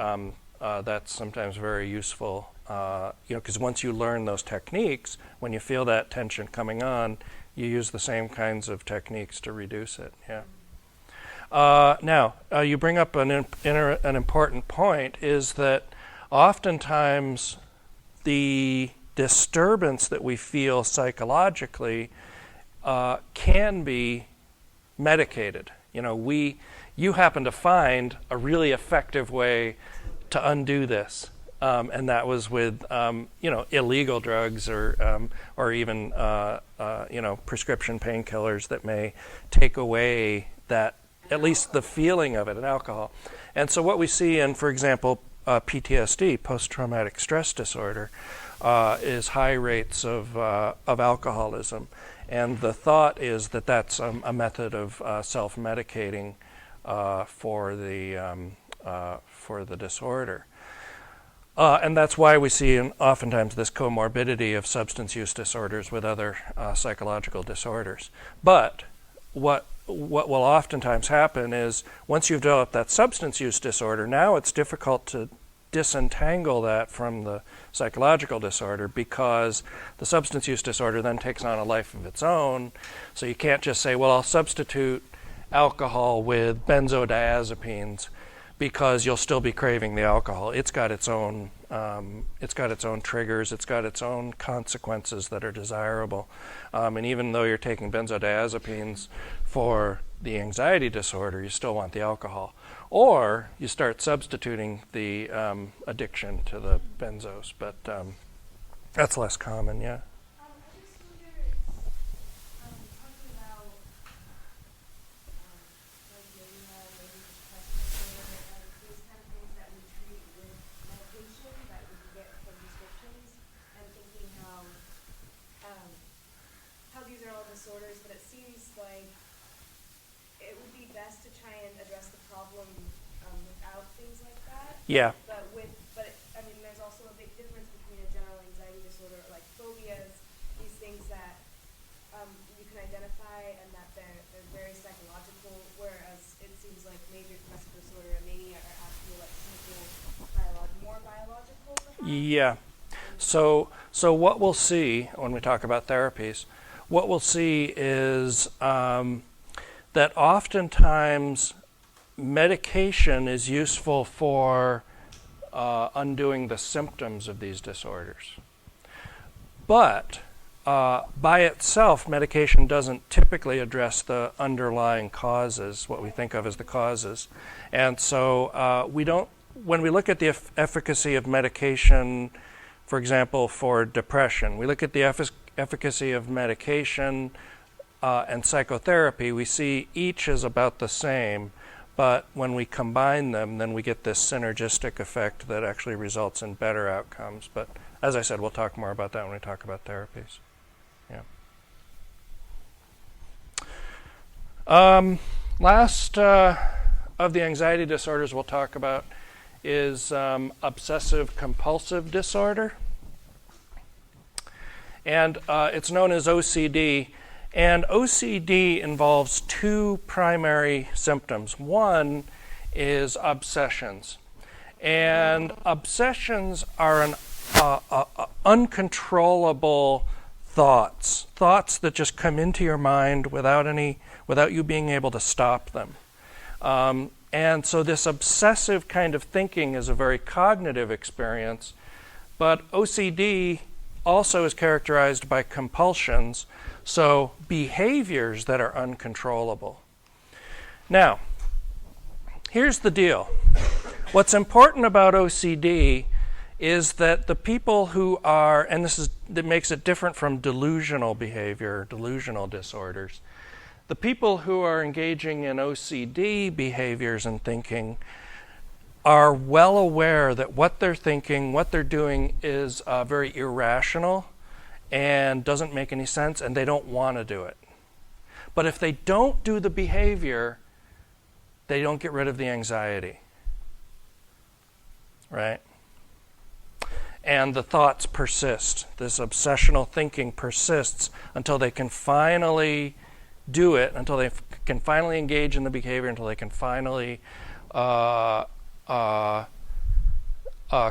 that's sometimes very useful, you know, because once you learn those techniques, when you feel that tension coming on, you use the same kinds of techniques to reduce it. Yeah. Now, you bring up an important point, is that oftentimes the disturbance that we feel psychologically can be medicated. You know, you happen to find a really effective way to undo this, and that was with you know, illegal drugs or even you know, prescription painkillers that may take away that, at least the feeling of it, and alcohol. And so what we see in, for example, PTSD, post-traumatic stress disorder, is high rates of alcoholism, and the thought is that that's a method of self-medicating for the disorder, and that's why we see oftentimes this comorbidity of substance use disorders with other psychological disorders. But what will oftentimes happen is once you've developed that substance use disorder, now it's difficult to disentangle that from the psychological disorder, because the substance use disorder then takes on a life of its own. So you can't just say, well, I'll substitute alcohol with benzodiazepines, because you'll still be craving the alcohol. It's got its own triggers. It's got its own consequences that are desirable. And even though you're taking benzodiazepines for the anxiety disorder, you still want the alcohol. Or you start substituting the addiction to the benzos, but that's less common, yeah. I just wonder, talking about, like mania, maybe depression, like these kind of things that we treat with medication that we can get from prescriptions, and thinking how these are all disorders, but it seems like it would be best to try and address the problem without things like that. Yeah. But I mean, there's also a big difference between a general anxiety disorder, like phobias, these things that you can identify and that they're very psychological, whereas it seems like major depressive disorder and mania are actually like more biological, perhaps? Yeah. So what we'll see when we talk about therapies, what we'll see is that oftentimes medication is useful for undoing the symptoms of these disorders. But by itself, medication doesn't typically address the underlying causes, what we think of as the causes. And so when we look at the efficacy of medication, for example, for depression, we look at the efficacy of medication and psychotherapy, we see each is about the same, but when we combine them, then we get this synergistic effect that actually results in better outcomes. But as I said, we'll talk more about that when we talk about therapies. Yeah. Last of the anxiety disorders we'll talk about is obsessive compulsive disorder. And it's known as OCD. And OCD involves two primary symptoms. One is obsessions. And obsessions are an uncontrollable thoughts that just come into your mind without you being able to stop them. And so this obsessive kind of thinking is a very cognitive experience, but OCD also is characterized by compulsions, so behaviors that are uncontrollable. Now, here's the deal. What's important about OCD is that the people who are, and that makes it different from delusional behavior, delusional disorders, the people who are engaging in OCD behaviors and thinking are well aware that what they're thinking, what they're doing is very irrational and doesn't make any sense, and they don't want to do it. But if they don't do the behavior, they don't get rid of the anxiety, right? And the thoughts persist. This obsessional thinking persists until they can finally do it, until they can finally engage in the behavior, until they can finally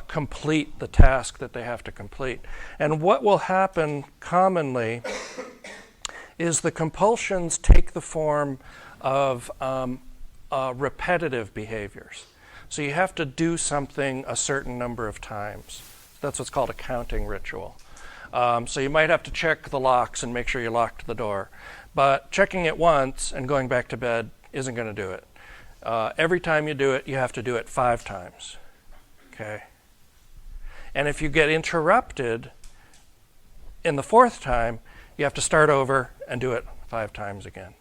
complete the task that they have to complete. And what will happen commonly is the compulsions take the form of repetitive behaviors. So you have to do something a certain number of times. That's what's called a counting ritual. So you might have to check the locks and make sure you locked the door. But checking it once and going back to bed isn't going to do it. Every time you do it, you have to do it 5 times. Okay? And if you get interrupted in the 4th time, you have to start over and do it 5 times again.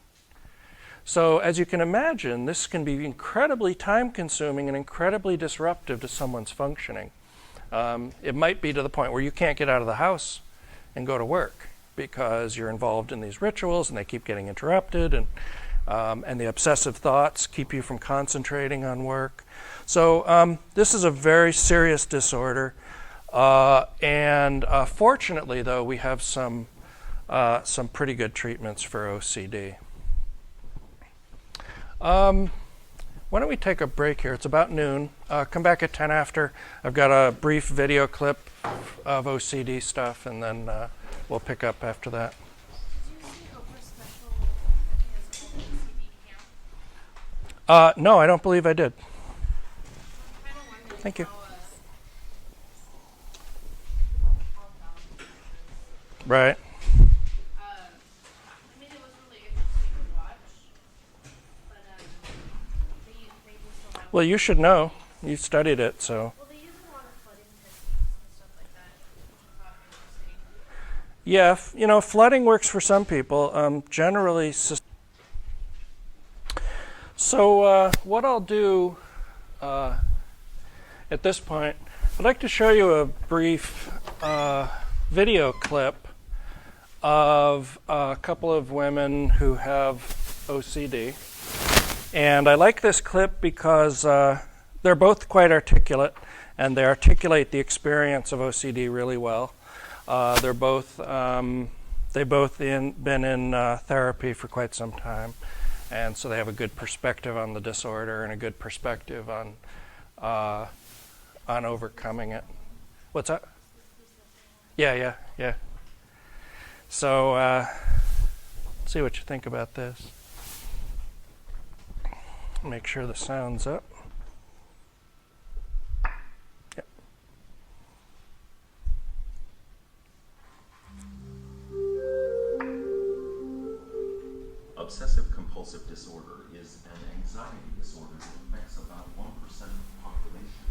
So as you can imagine, this can be incredibly time-consuming and incredibly disruptive to someone's functioning. It might be to the point where you can't get out of the house and go to work because you're involved in these rituals and they keep getting interrupted, and the obsessive thoughts keep you from concentrating on work. So this is a very serious disorder, and fortunately, though, we have some pretty good treatments for OCD. Why don't we take a break here? It's about noon. Come back at 10 after. I've got a brief video clip of OCD stuff, and then we'll pick up after that. Did you see Oprah special is called OCD Camp? No, I don't believe I did. I'm kind of wondering Thank you. how balanced it is. Right. I mean, it was really interesting to watch, but they use a lot of, Well, you should know. You studied it, so. well, they use a lot of flooding techniques and stuff like that, which I thought interesting. Yeah, flooding works for some people. Generally, so what I'll do at this point, I'd like to show you a brief video clip of a couple of women who have OCD. And I like this clip because they're both quite articulate, and they articulate the experience of OCD really well. They've both been in therapy for quite some time, and so they have a good perspective on the disorder and a good perspective on overcoming it. What's that? Yeah. So, see what you think about this. make sure the sound's up. Yep. Obsessive compulsive disorder is an anxiety disorder that affects about 1% of the population.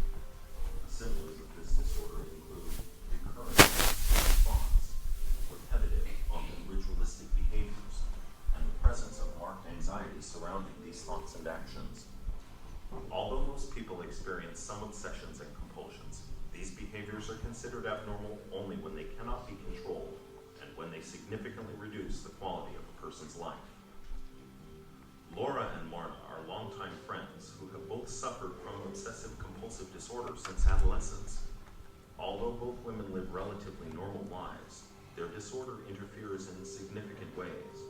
The symptoms of this disorder include recurrent thoughts, repetitive, often ritualistic behaviors, and the presence of marked anxiety surrounding these thoughts and actions. Although most people experience some obsessions and compulsions, these behaviors are considered abnormal only when they cannot be controlled and when they significantly reduce the quality of a person's life. Laura and Marna are longtime friends who have both suffered from obsessive-compulsive disorder since adolescence. Although both women live relatively normal lives, their disorder interferes in significant ways.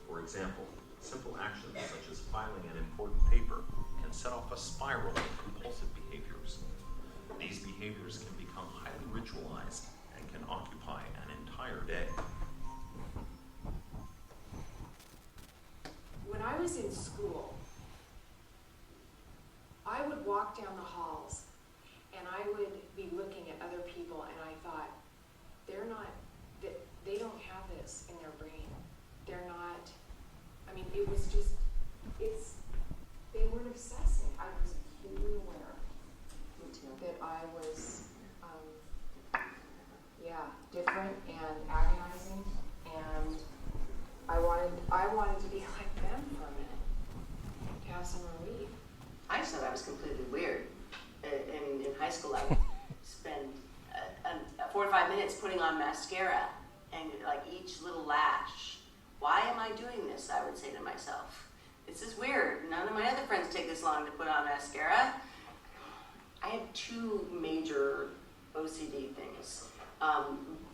For example, simple actions such as filing an important paper can set off a spiral of compulsive behaviors. These behaviors can become highly ritualized and can occupy an entire day. When I was in school, I would walk down the halls and I would be looking at other people and I thought, they don't have this in their brain. They're not, I mean, it was just, they weren't obsessing. I was acutely aware that I was, different and agonizing, and I wanted to be like them for a minute, to have some relief. I just thought I was completely weird. In high school, I would spend 4 to 5 minutes putting on mascara, and like each little lash. Why am I doing this? I would say to myself. This is weird. None of my other friends take this long to put on mascara. I had 2 major OCD things.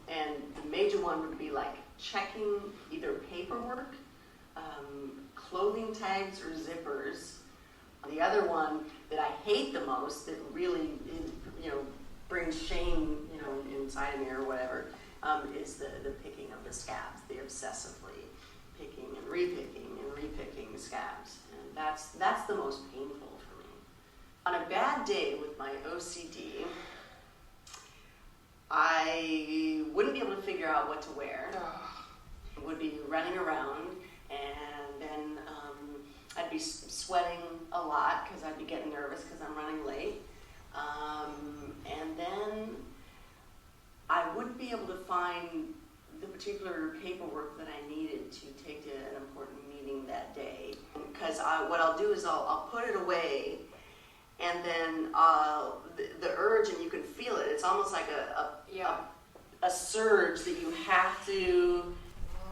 And the major one would be like checking either paperwork, clothing tags, or zippers. The other one that I hate the most, that really, brings shame, inside of me or whatever, is the picking of the scabs, the obsessively picking and repicking the scabs. And that's the most painful for me. On a bad day with my OCD, I wouldn't be able to figure out what to wear. I would be running around, and then I'd be sweating a lot because I'd be getting nervous because I'm running late. And then I wouldn't be able to find the particular paperwork that I needed to take to an important meeting that day. Because what I'll do is I'll put it away, and then the urge, and you can feel it. It's almost like a surge that you have to.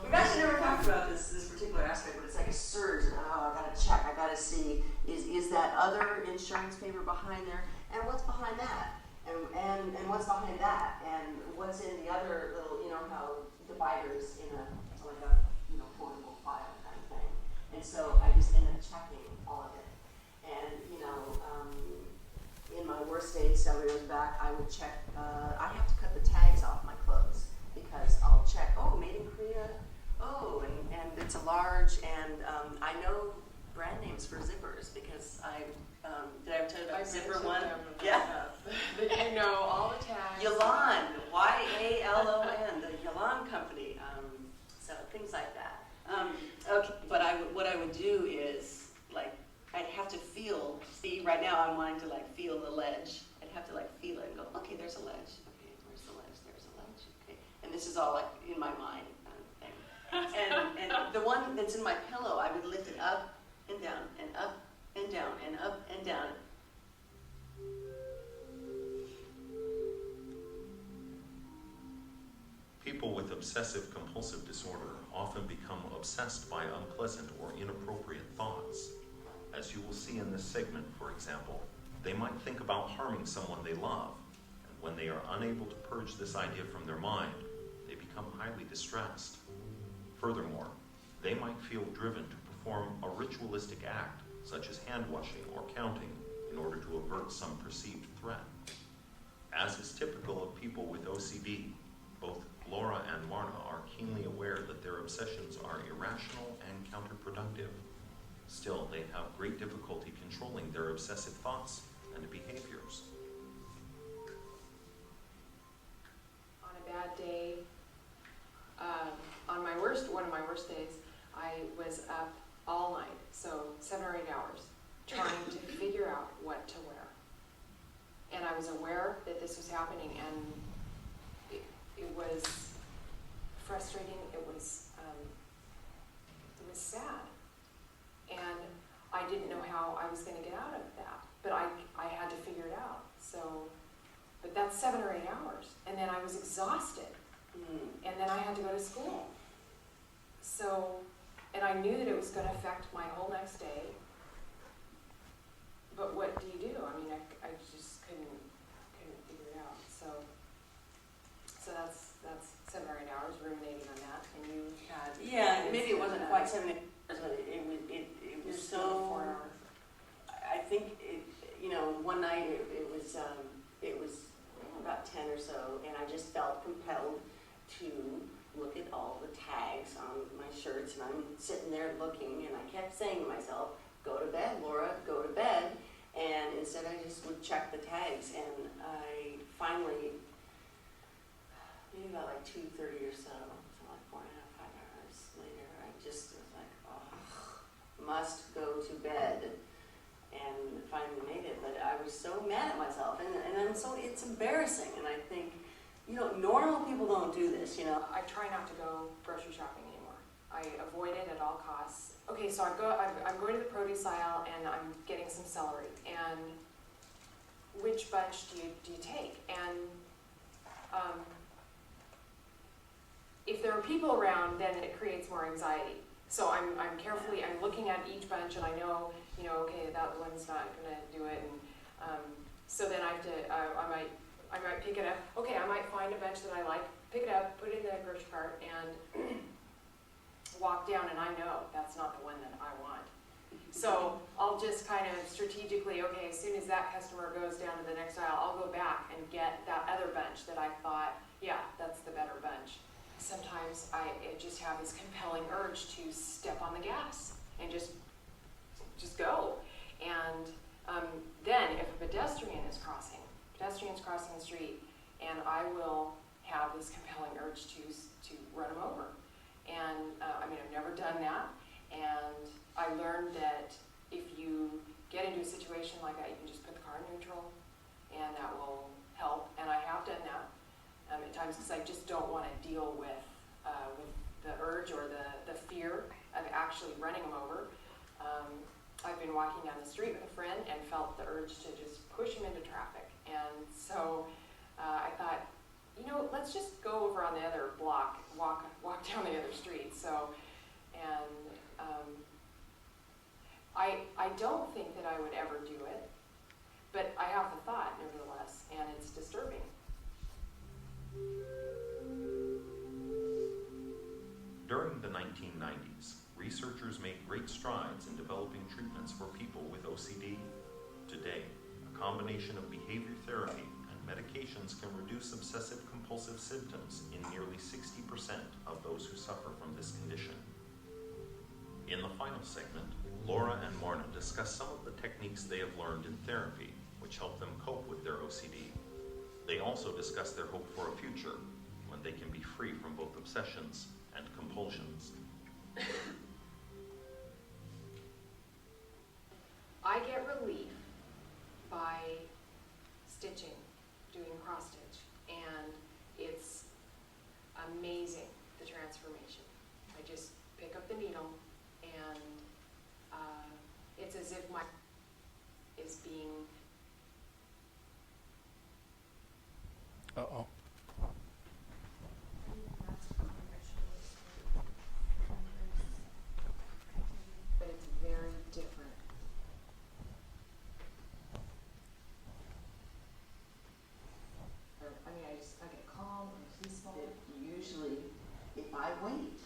We've actually never talked about this particular aspect, but it's like a surge. And I gotta check. I gotta see is that other insurance paper behind there, and what's behind that, and what's behind that, and what's in the other little, how dividers in a portable file kind of thing. And so I just end up checking all of it. And in my worst days, several years back, I would check. I have to cut the tags off my clothes because I'll check. Oh, made in Korea. Oh, and it's a large. And I know brand names for zippers because did I ever tell you about the zipper one? Yeah. I know all the tags. Yalan, Y-A-L-O-N, the Yalan company. So things like that. Okay, but what I would do is I'd have to feel. See, right now I'm wanting to feel the ledge. I'd have to feel it and go, okay, there's a ledge. Okay, where's the ledge? There's a ledge. Okay, and this is all in my mind kind of thing. And the one that's in my pillow, I would lift it up and down and up and down and up and down. People with obsessive-compulsive disorder often become obsessed by unpleasant or inappropriate thoughts. As you will see in this segment, for example, they might think about harming someone they love, and when they are unable to purge this idea from their mind, they become highly distressed. Furthermore, they might feel driven to perform a ritualistic act, such as hand-washing or counting, in order to avert some perceived threat. As is typical of people with OCD, both Laura and Marna are keenly aware that their obsessions are irrational and counterproductive. Still, they have great difficulty controlling their obsessive thoughts and behaviors. On a bad day, one of my worst days, I was up all night, so 7 or 8 hours, trying to figure out what to wear. And I was aware that this was happening, and it was frustrating. It was sad, and I didn't know how I was going to get out of that. But I had to figure it out. So, but that's 7 or 8 hours, and then I was exhausted, and then I had to go to school. So, and I knew that it was going to affect my whole next day. But what do you do? I mean, I just couldn't figure it out. So that's 7 or 8 hours ruminating on that, and you had maybe it wasn't quite 7 hours, but it was so 4 hours. I think one night it was about 10 or so, and I just felt compelled to look at all the tags on my shirts, and I'm sitting there looking, and I kept saying to myself, "Go to bed, Laura, go to bed." And instead I just would check the tags, and I finally, maybe about like 2:30 or so like 4.5, 5 hours later, I just was like, oh, must go to bed, and finally made it. But I was so mad at myself, and it's embarrassing, and I think, normal people don't do this, I try not to go grocery shopping anymore. I avoid it at all costs. Okay, so I'm going to the produce aisle, and I'm getting some celery. And which bunch do you take? And if there are people around, then it creates more anxiety. So I'm looking at each bunch, and I know, okay, that one's not going to do it. And so then I have to, I might pick it up. Okay, I might find a bunch that I like, pick it up, put it in the grocery cart, and walk down, and I know that's not the one that I want. So I'll just kind of strategically, okay, as soon as that customer goes down to the next aisle, I'll go back and get that other bunch that I thought, yeah, that's the better bunch. Sometimes I just have this compelling urge to step on the gas and just go. And then if a pedestrian's crossing the street, and I will have this compelling urge to run them over. And I've never done that, and I learned that if you get into a situation like that, you can just put the car in neutral, and that will help. And I have done that at times, because I just don't want to deal with the urge or the fear of actually running them over. I've been walking down the street with a friend and felt the urge to just push him into traffic, and so I thought, let's just go over on the other block, walk down the other street. So, and I don't think that I would ever do it, but I have the thought nevertheless, and it's disturbing. During the 1990s, researchers made great strides in developing treatments for people with OCD. Today, a combination of behavior therapy and medications can reduce obsessive-compulsive symptoms in nearly 60% of those who suffer from this condition. In the final segment, Laura and Morna discuss some of the techniques they have learned in therapy, which help them cope with their OCD. They also discuss their hope for a future when they can be free from both obsessions and compulsions. I get relief by stitching, doing cross stitch, and it's amazing, the transformation. I just pick up the needle, and it's as if my is being. Uh-oh. But it's very different. I get calm and peaceful. Usually, if I wait,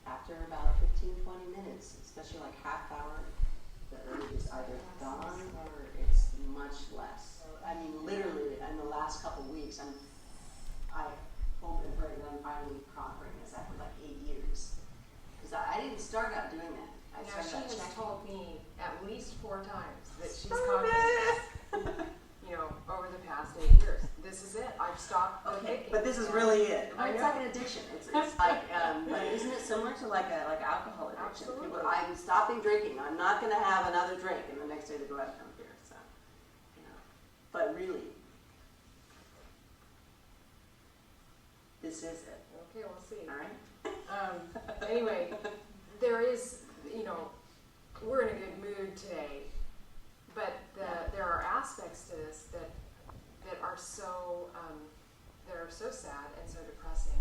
after about 15-20 minutes, especially like half hour, the urge is either gone or it's much less. Literally, in the last couple of weeks, I hope and pray that I'm finally conquering this after like 8 years. Because I didn't start out doing that. I started out checking 4 times that she's conquered this, you know, over the past 8 years. This is it. I've stopped the Okay, taking. but this is really it. I It's know. like an addiction. It's like, but isn't it similar to like alcohol addiction? Absolutely. People, I'm stopping drinking. I'm not going to have another drink, and the next day they go out and have beer. So, you know, but really, this is it. Okay, we'll see. All right. Anyway, there is, you know, we're in a good mood today, but there are aspects to this that are so sad and so depressing.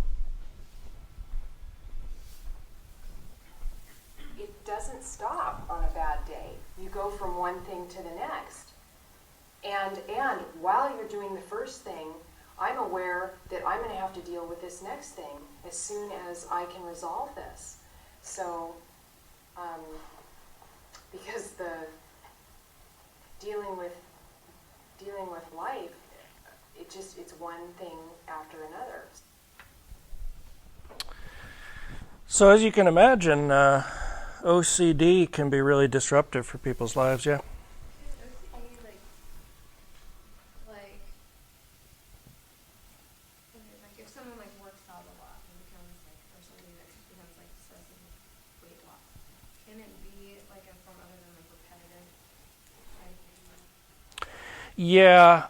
It doesn't stop on a bad day. You go from one thing to the next, and while you're doing the first thing, I'm aware that I'm going to have to deal with this next thing as soon as I can resolve this. So, because the dealing with life, it's one thing after another. So as you can imagine, OCD can be really disruptive for people's lives, yeah? Like if someone like works out a lot and becomes like, or something that becomes like obsessive with weight loss, can it be like a form other than like repetitive? Yeah,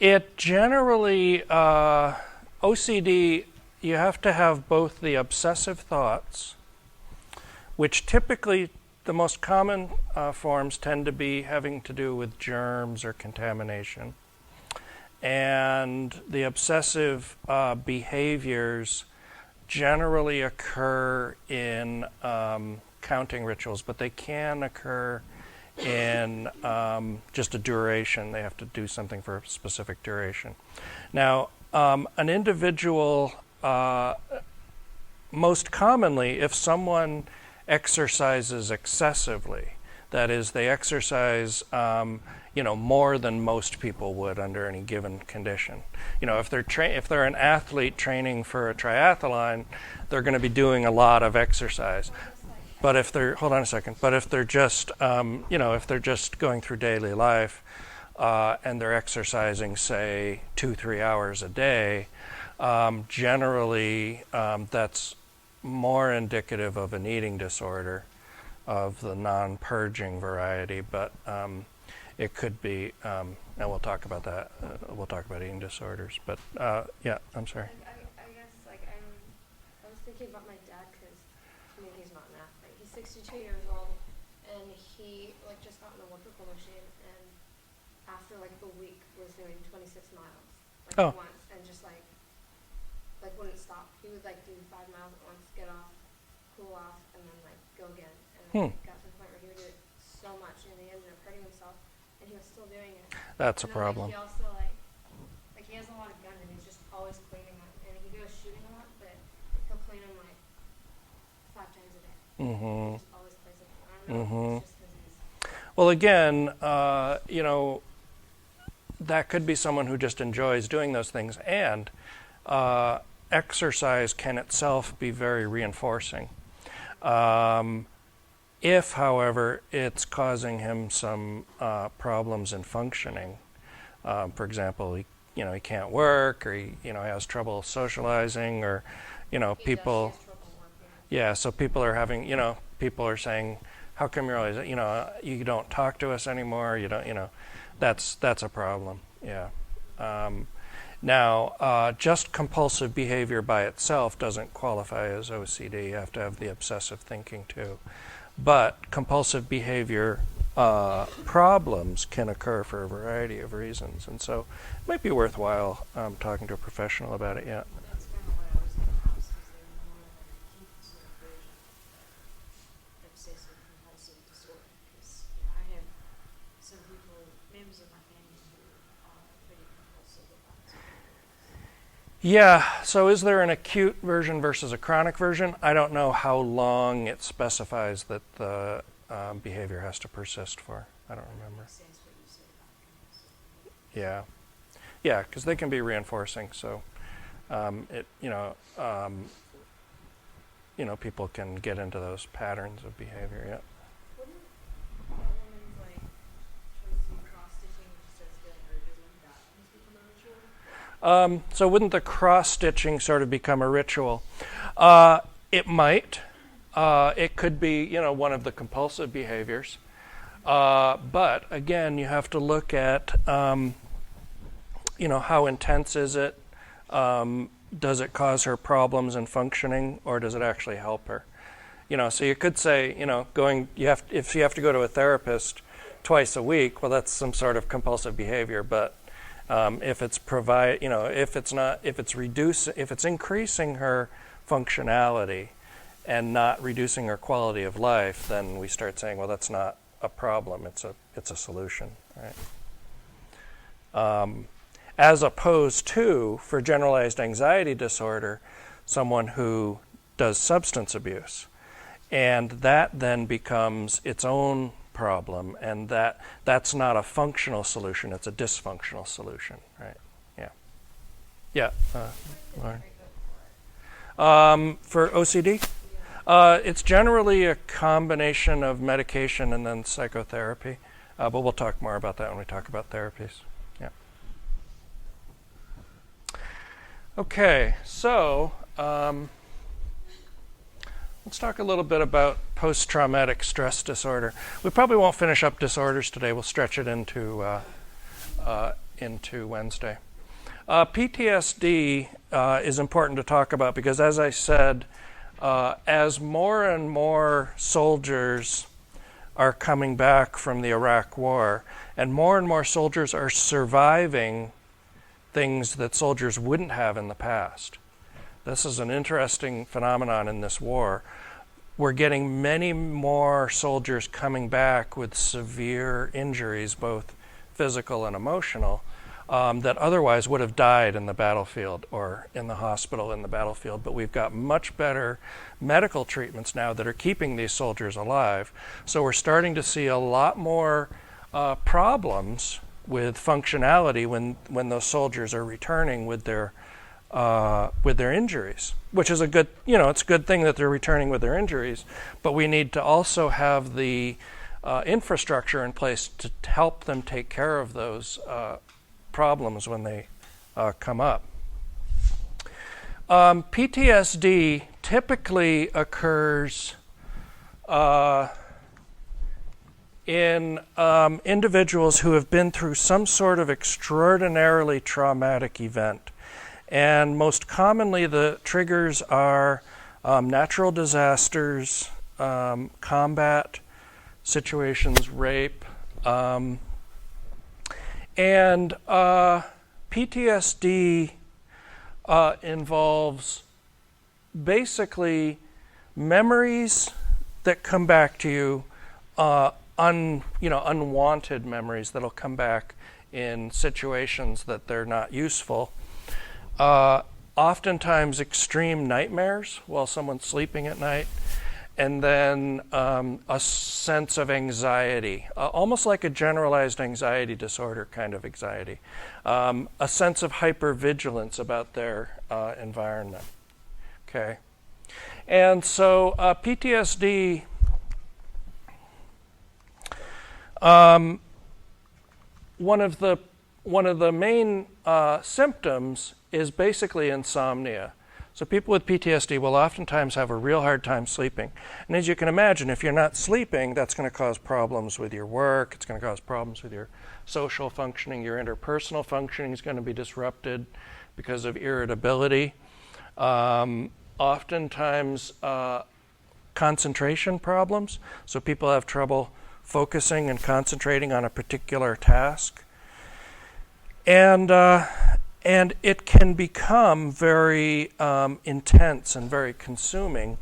it generally, OCD, you have to have both the obsessive thoughts, which typically the most common forms tend to be having to do with germs or contamination. And the obsessive behaviors generally occur in counting rituals, but they can occur in just a duration. They have to do something for a specific duration. Now, an individual, most commonly, if someone exercises excessively, that is, they exercise more than most people would under any given condition. You know, if they're an athlete training for a triathlon, they're going to be doing a lot of exercise. But if they're just if they're just going through daily life and they're exercising, say, 2-3 hours a day, generally that's more indicative of an eating disorder of the non-purging variety, but it could be, and we'll talk about that. We'll talk about eating disorders, but yeah, I'm sorry. I guess like I was thinking about my dad because he's not an athlete. He's 62 years old, and he like just got an elliptical machine, and after like a week was doing 26 miles Oh. once, and just like wouldn't stop. He would like do 5 miles at once, get off, cool off, and then like go again. And it got to the point where he would do it so much, and he ended up hurting himself, and he was still doing it. That's a And then, problem. Like, he also like he has a lot of guns, and he's just always cleaning them. And he goes shooting a lot, but he'll clean them like 5 times a day. Mm-hmm. He just always cleans them. I don't know. If it's just because he's Well, again, that could be someone who just enjoys doing those things, and exercise can itself be very reinforcing. If, however, it's causing him some problems in functioning, for example, he can't work, or he has trouble socializing, or people. Yeah, so people are having, people are saying, how come you're always, you don't talk to us anymore, that's a problem, yeah. Now, just compulsive behavior by itself doesn't qualify as OCD. You have to have the obsessive thinking too. But compulsive behavior problems can occur for a variety of reasons, and so it might be worthwhile talking to a professional about it, yeah. That's kind of what I was going to ask, is they were more of an acute sort of version of obsessive compulsive disorder. Because I have some people, members of my family, who are pretty compulsive about certain things. Yeah, so is there an acute version versus a chronic version? I don't know how long it specifies that the behavior has to persist for. I don't remember. Makes sense what you said about compulsive. Yeah, because they can be reinforcing. So, people can get into those patterns of behavior. Yeah. So wouldn't the cross-stitching sort of become a ritual? It might. It could be, one of the compulsive behaviors. But again, you have to look at, how intense is it? Does it cause her problems in functioning, or does it actually help her? So you could say, if you have to go to a therapist twice a week, well, that's some sort of compulsive behavior. But if it's increasing her functionality and not reducing her quality of life, then we start saying, well, that's not a problem. It's a solution, right? As opposed to, for generalized anxiety disorder, someone who does substance abuse, and that then becomes its own problem, and that's not a functional solution, it's a dysfunctional solution, right? Yeah. Lauren. For OCD, it's generally a combination of medication and then psychotherapy, but we'll talk more about that when we talk about therapies. Yeah. Okay, so let's talk a little bit about post-traumatic stress disorder. We probably won't finish up disorders today. We'll stretch it into Wednesday. PTSD is important to talk about because, as I said, as more and more soldiers are coming back from the Iraq War, and more soldiers are surviving things that soldiers wouldn't have in the past. This is an interesting phenomenon in this war. We're getting many more soldiers coming back with severe injuries, both physical and emotional, that otherwise would have died in the battlefield or in the hospital in the battlefield. But we've got much better medical treatments now that are keeping these soldiers alive. So we're starting to see a lot more problems with functionality when those soldiers are returning with their injuries, which is a good, it's a good thing that they're returning with their injuries, but we need to also have the infrastructure in place to help them take care of those problems when they come up. PTSD typically occurs in individuals who have been through some sort of extraordinarily traumatic event. And most commonly the triggers are natural disasters, combat situations, rape, and PTSD involves basically memories that come back to you, unwanted memories that'll come back in situations that they're not useful. Oftentimes extreme nightmares while someone's sleeping at night, and then a sense of anxiety, almost like a generalized anxiety disorder kind of anxiety, a sense of hypervigilance about their environment. Okay, and so PTSD, one of the main symptoms is basically insomnia. So people with PTSD will oftentimes have a real hard time sleeping. And as you can imagine, if you're not sleeping, that's going to cause problems with your work. It's going to cause problems with your social functioning. Your interpersonal functioning is going to be disrupted because of irritability. Oftentimes, concentration problems. So people have trouble focusing and concentrating on a particular task. And it can become very intense and very consuming.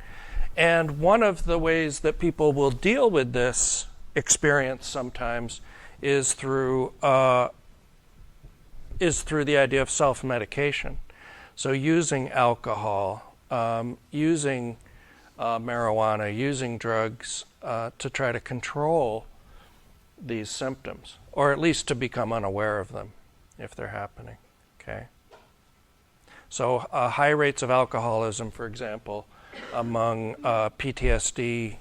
And one of the ways that people will deal with this experience sometimes is through the idea of self-medication. So using alcohol, using marijuana, using drugs to try to control these symptoms, or at least to become unaware of them if they're happening. Okay. So high rates of alcoholism, for example, among PTSD,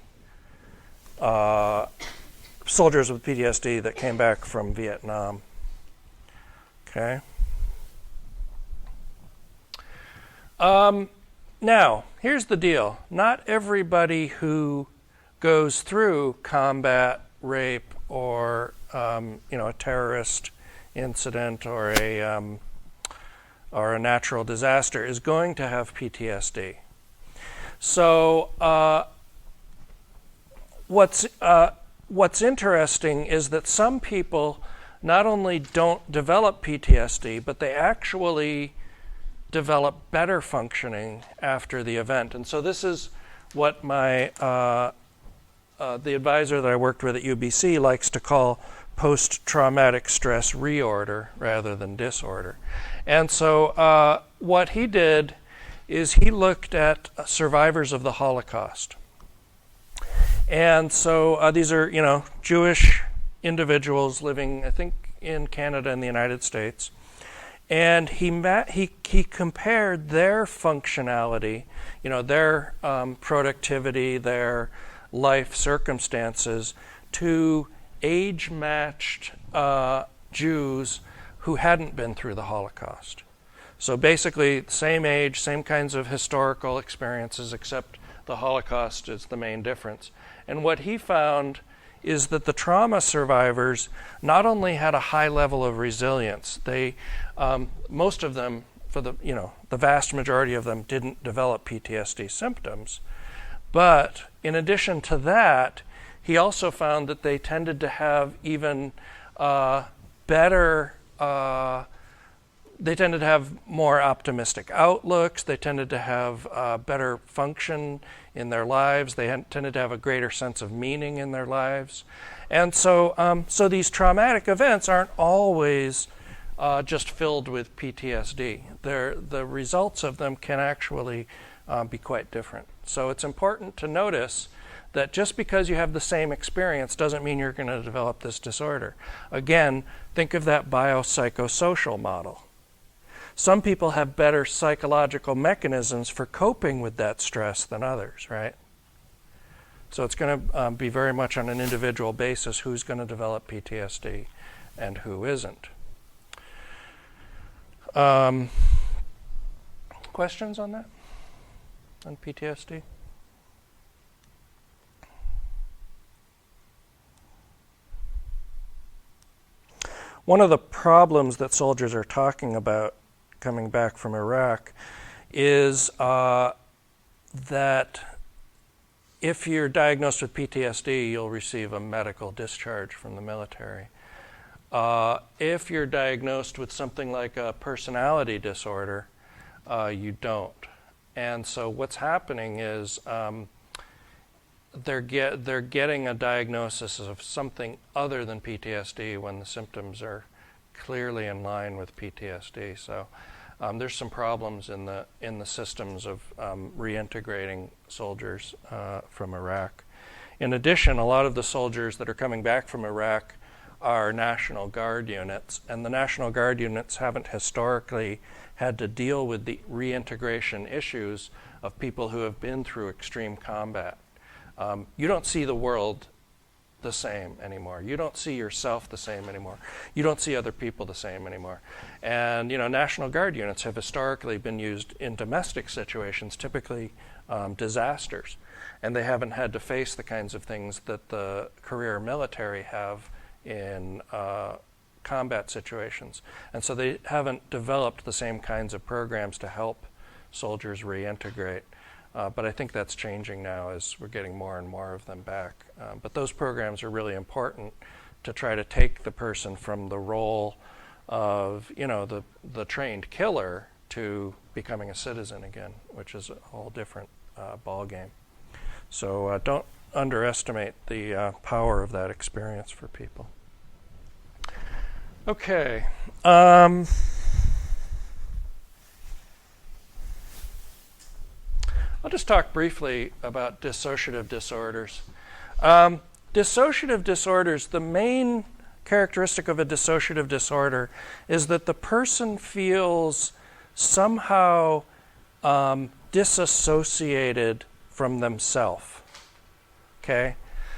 soldiers with PTSD that came back from Vietnam. Okay. Now, here's the deal. Not everybody who goes through combat, rape, or a terrorist incident or a natural disaster is going to have PTSD. So what's interesting is that some people not only don't develop PTSD, but they actually develop better functioning after the event. And so this is what my the advisor that I worked with at UBC likes to call post-traumatic stress reorder rather than disorder. And so what he did is he looked at survivors of the Holocaust. And so these are, Jewish individuals living, I think, in Canada and the United States. And he compared their functionality, their productivity, their life circumstances to age-matched Jews who hadn't been through the Holocaust. So basically, same age, same kinds of historical experiences, except the Holocaust is the main difference. And what he found is that the trauma survivors not only had a high level of resilience, they, most of them, the vast majority of them didn't develop PTSD symptoms, but in addition to that, he also found that they tended to have even better, they tended to have more optimistic outlooks, they tended to have better function in their lives, they tended to have a greater sense of meaning in their lives. And so, so these traumatic events aren't always just filled with PTSD. The results of them can actually be quite different. So it's important to notice that just because you have the same experience doesn't mean you're going to develop this disorder. Again, think of that biopsychosocial model. Some people have better psychological mechanisms for coping with that stress than others, right? So it's going to be very much on an individual basis who's going to develop PTSD and who isn't. Questions on that? On PTSD? One of the problems that soldiers are talking about coming back from Iraq is that if you're diagnosed with PTSD, you'll receive a medical discharge from the military. If you're diagnosed with something like a personality disorder, you don't. And so what's happening is they're getting a diagnosis of something other than PTSD when the symptoms are clearly in line with PTSD. So there's some problems in the systems of reintegrating soldiers from Iraq. In addition, a lot of the soldiers that are coming back from Iraq are National Guard units, and the National Guard units haven't historically had to deal with the reintegration issues of people who have been through extreme combat. You don't see the world the same anymore. You don't see yourself the same anymore. You don't see other people the same anymore. And National Guard units have historically been used in domestic situations, typically disasters, and they haven't had to face the kinds of things that the career military have in combat situations. And so they haven't developed the same kinds of programs to help soldiers reintegrate. But I think that's changing now as we're getting more and more of them back. But those programs are really important to try to take the person from the role of, the trained killer to becoming a citizen again, which is a whole different ball game. So don't underestimate the power of that experience for people. Okay. I'll just talk briefly about dissociative disorders. Dissociative disorders, the main characteristic of a dissociative disorder is that the person feels somehow disassociated from themselves. Okay?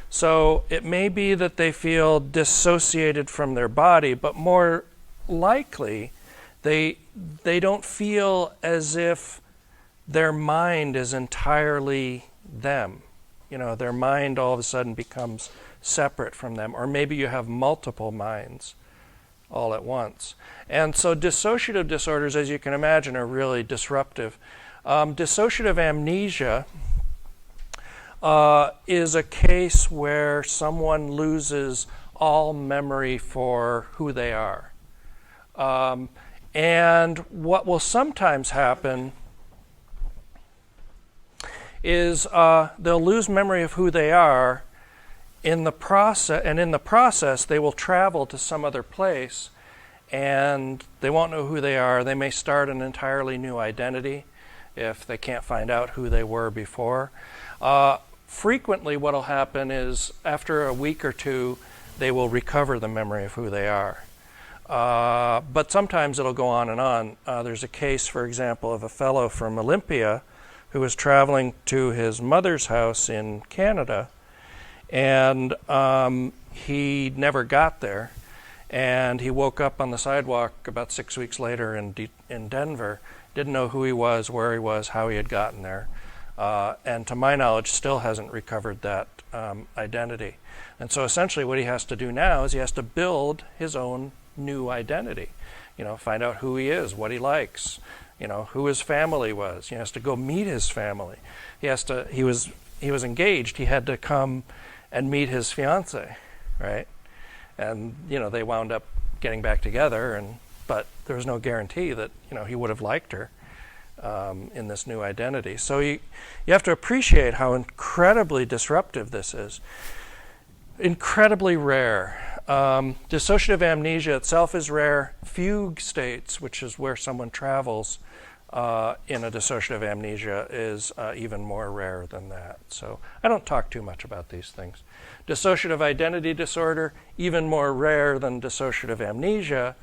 So it may be that they feel dissociated from their body, but more likely they don't feel as if their mind is entirely them. Their mind all of a sudden becomes separate from them. Or maybe you have multiple minds all at once. And so dissociative disorders, as you can imagine, are really disruptive. Dissociative amnesia is a case where someone loses all memory for who they are. And what will sometimes happen is they'll lose memory of who they are in the process they will travel to some other place and they won't know who they are. They may start an entirely new identity if they can't find out who they were before. Frequently what will happen is after a week or two they will recover the memory of who they are. But sometimes it'll go on and on. There's a case, for example, of a fellow from Olympia who was traveling to his mother's house in Canada, and he never got there, and he woke up on the sidewalk about 6 weeks later in Denver, didn't know who he was, where he was, how he had gotten there, and to my knowledge still hasn't recovered that identity. And so essentially what he has to do now is he has to build his own new identity, find out who he is, what he likes, who his family was. He has to go meet his family. He was engaged. He had to come and meet his fiance, right? And they wound up getting back together, but there was no guarantee that he would have liked her in this new identity. So you have to appreciate how incredibly disruptive this is. Incredibly rare. Dissociative amnesia itself is rare. Fugue states, which is where someone travels in a dissociative amnesia, is even more rare than that. So I don't talk too much about these things. Dissociative identity disorder, even more rare than dissociative amnesia,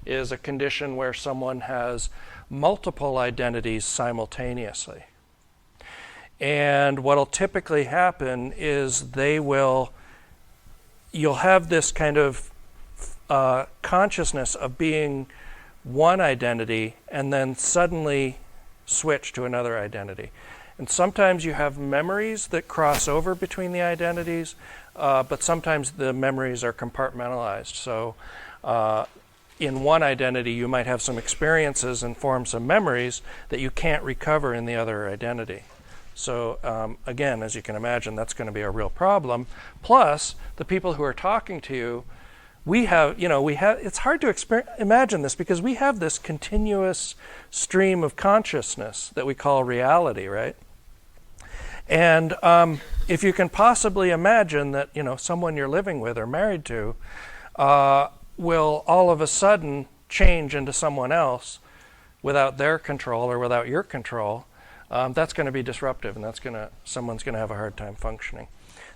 is a condition where someone has multiple identities simultaneously. And what will typically happen is you'll have this kind of consciousness of being one identity and then suddenly switch to another identity. And sometimes you have memories that cross over between the identities, but sometimes the memories are compartmentalized. So in one identity you might have some experiences and form some memories that you can't recover in the other identity. So again, as you can imagine, that's going to be a real problem. Plus, the people who are talking to you, it's hard to imagine this because we have this continuous stream of consciousness that we call reality, right? And if you can possibly imagine that, someone you're living with or married to will all of a sudden change into someone else without their control or without your control, that's going to be disruptive, and someone's going to have a hard time functioning.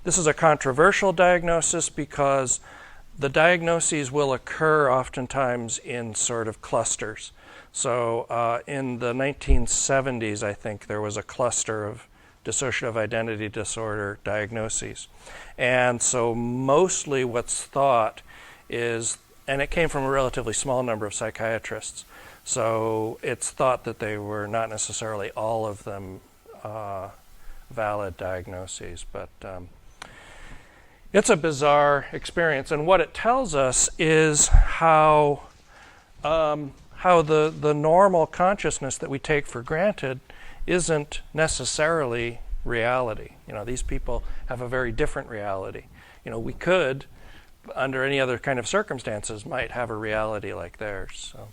This is a controversial diagnosis because the diagnoses will occur oftentimes in sort of clusters. So in the 1970s, I think, there was a cluster of dissociative identity disorder diagnoses. And so mostly what's thought is, and it came from a relatively small number of psychiatrists, so it's thought that they were not necessarily all of them valid diagnoses, but it's a bizarre experience. And what it tells us is how the normal consciousness that we take for granted isn't necessarily reality. These people have a very different reality. We could, under any other kind of circumstances, might have a reality like theirs. So.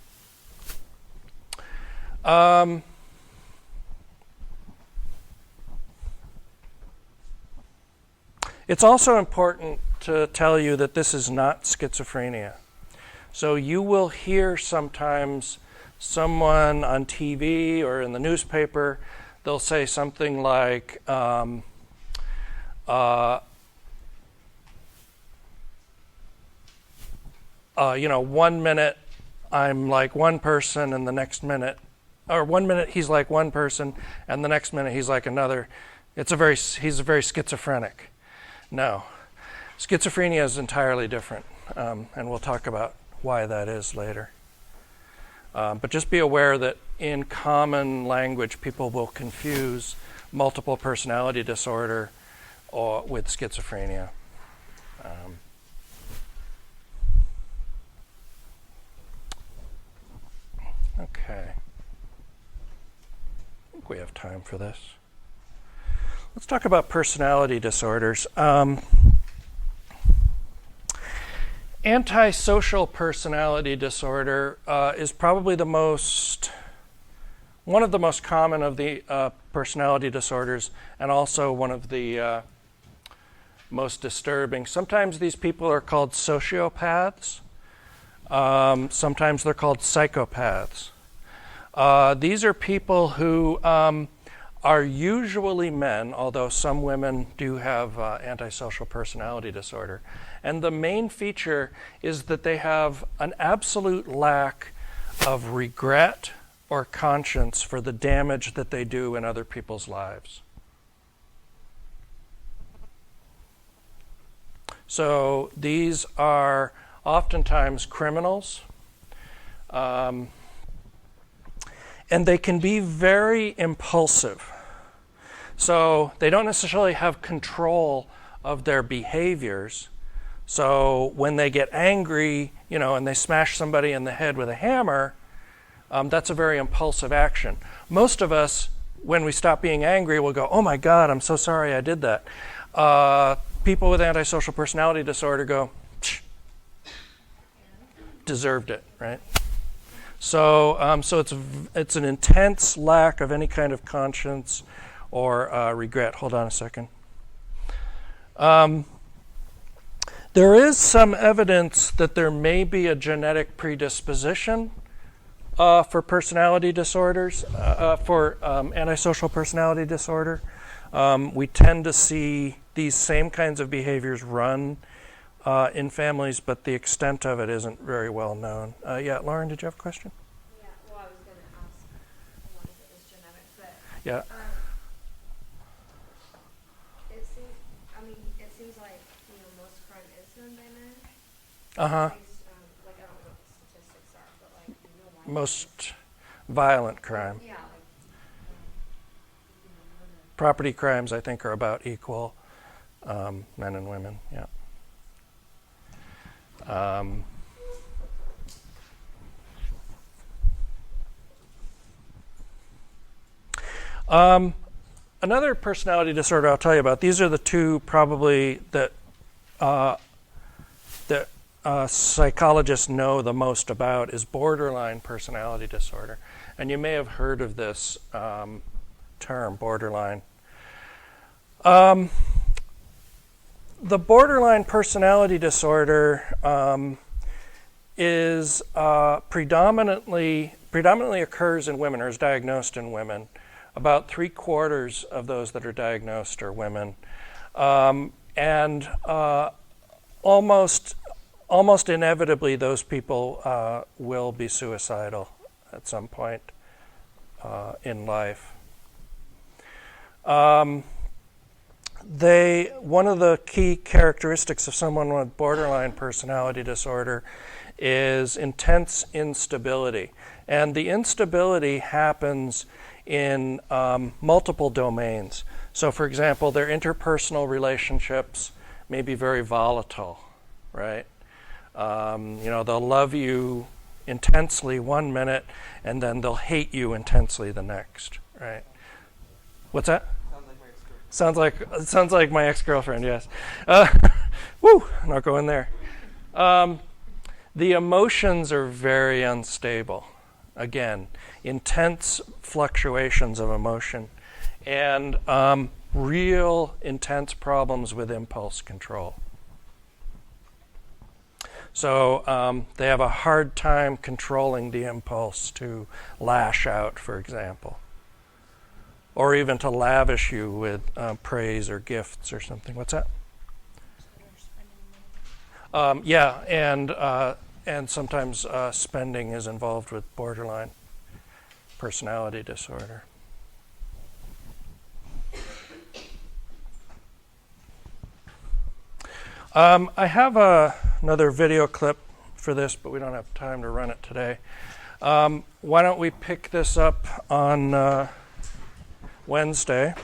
It's also important to tell you that this is not schizophrenia. So you will hear sometimes someone on TV or in the newspaper, they'll say something like, 1 minute I'm like one person and the next minute, or 1 minute he's like one person and the next minute he's like another. He's a very schizophrenic. No, schizophrenia is entirely different, and we'll talk about why that is later. But just be aware that in common language, people will confuse multiple personality disorder with schizophrenia. Okay. I think we have time for this. Let's talk about personality disorders. Antisocial personality disorder is probably one of the most common of the personality disorders, and also one of the most disturbing. Sometimes these people are called sociopaths. Sometimes they're called psychopaths. These are people who are usually men, although some women do have antisocial personality disorder. And the main feature is that they have an absolute lack of regret or conscience for the damage that they do in other people's lives. So these are oftentimes criminals. And they can be very impulsive. So they don't necessarily have control of their behaviors. So when they get angry, and they smash somebody in the head with a hammer, that's a very impulsive action. Most of us, when we stop being angry, will go, "Oh my God, I'm so sorry I did that." People with antisocial personality disorder go, "Deserved it," right? So it's an intense lack of any kind of conscience or regret. Hold on a second. There is some evidence that there may be a genetic predisposition for personality disorders, for antisocial personality disorder. We tend to see these same kinds of behaviors run in families, but the extent of it isn't very well known. Yeah, Lauren, did you have a question? Yeah, well, I was going to ask what if it was genetic, but Yeah. it seems like most crime is done by men. Uh-huh. At least, I don't know what the statistics are, but why Most violent crime. Yeah, Property crimes, I think, are about equal, men and women. Yeah. Another personality disorder I'll tell you about. These are the two probably that psychologists know the most about, is borderline personality disorder. And you may have heard of this term, borderline. The borderline personality disorder is predominantly occurs in women, or is diagnosed in women. About 3/4 of those that are diagnosed are women, and almost inevitably those people will be suicidal at some point in life. One of the key characteristics of someone with borderline personality disorder is intense instability. And the instability happens in multiple domains. So, for example, their interpersonal relationships may be very volatile, right? They'll love you intensely one minute, and then they'll hate you intensely the next, right? What's that? Sounds like my ex-girlfriend, yes. Woo, not going there. The emotions are very unstable. Again, intense fluctuations of emotion, and real intense problems with impulse control. So they have a hard time controlling the impulse to lash out, for example, or even to lavish you with praise or gifts or something. What's that? Yeah, and sometimes spending is involved with borderline personality disorder. I have another video clip for this, but we don't have time to run it today. Why don't we pick this up on Wednesday?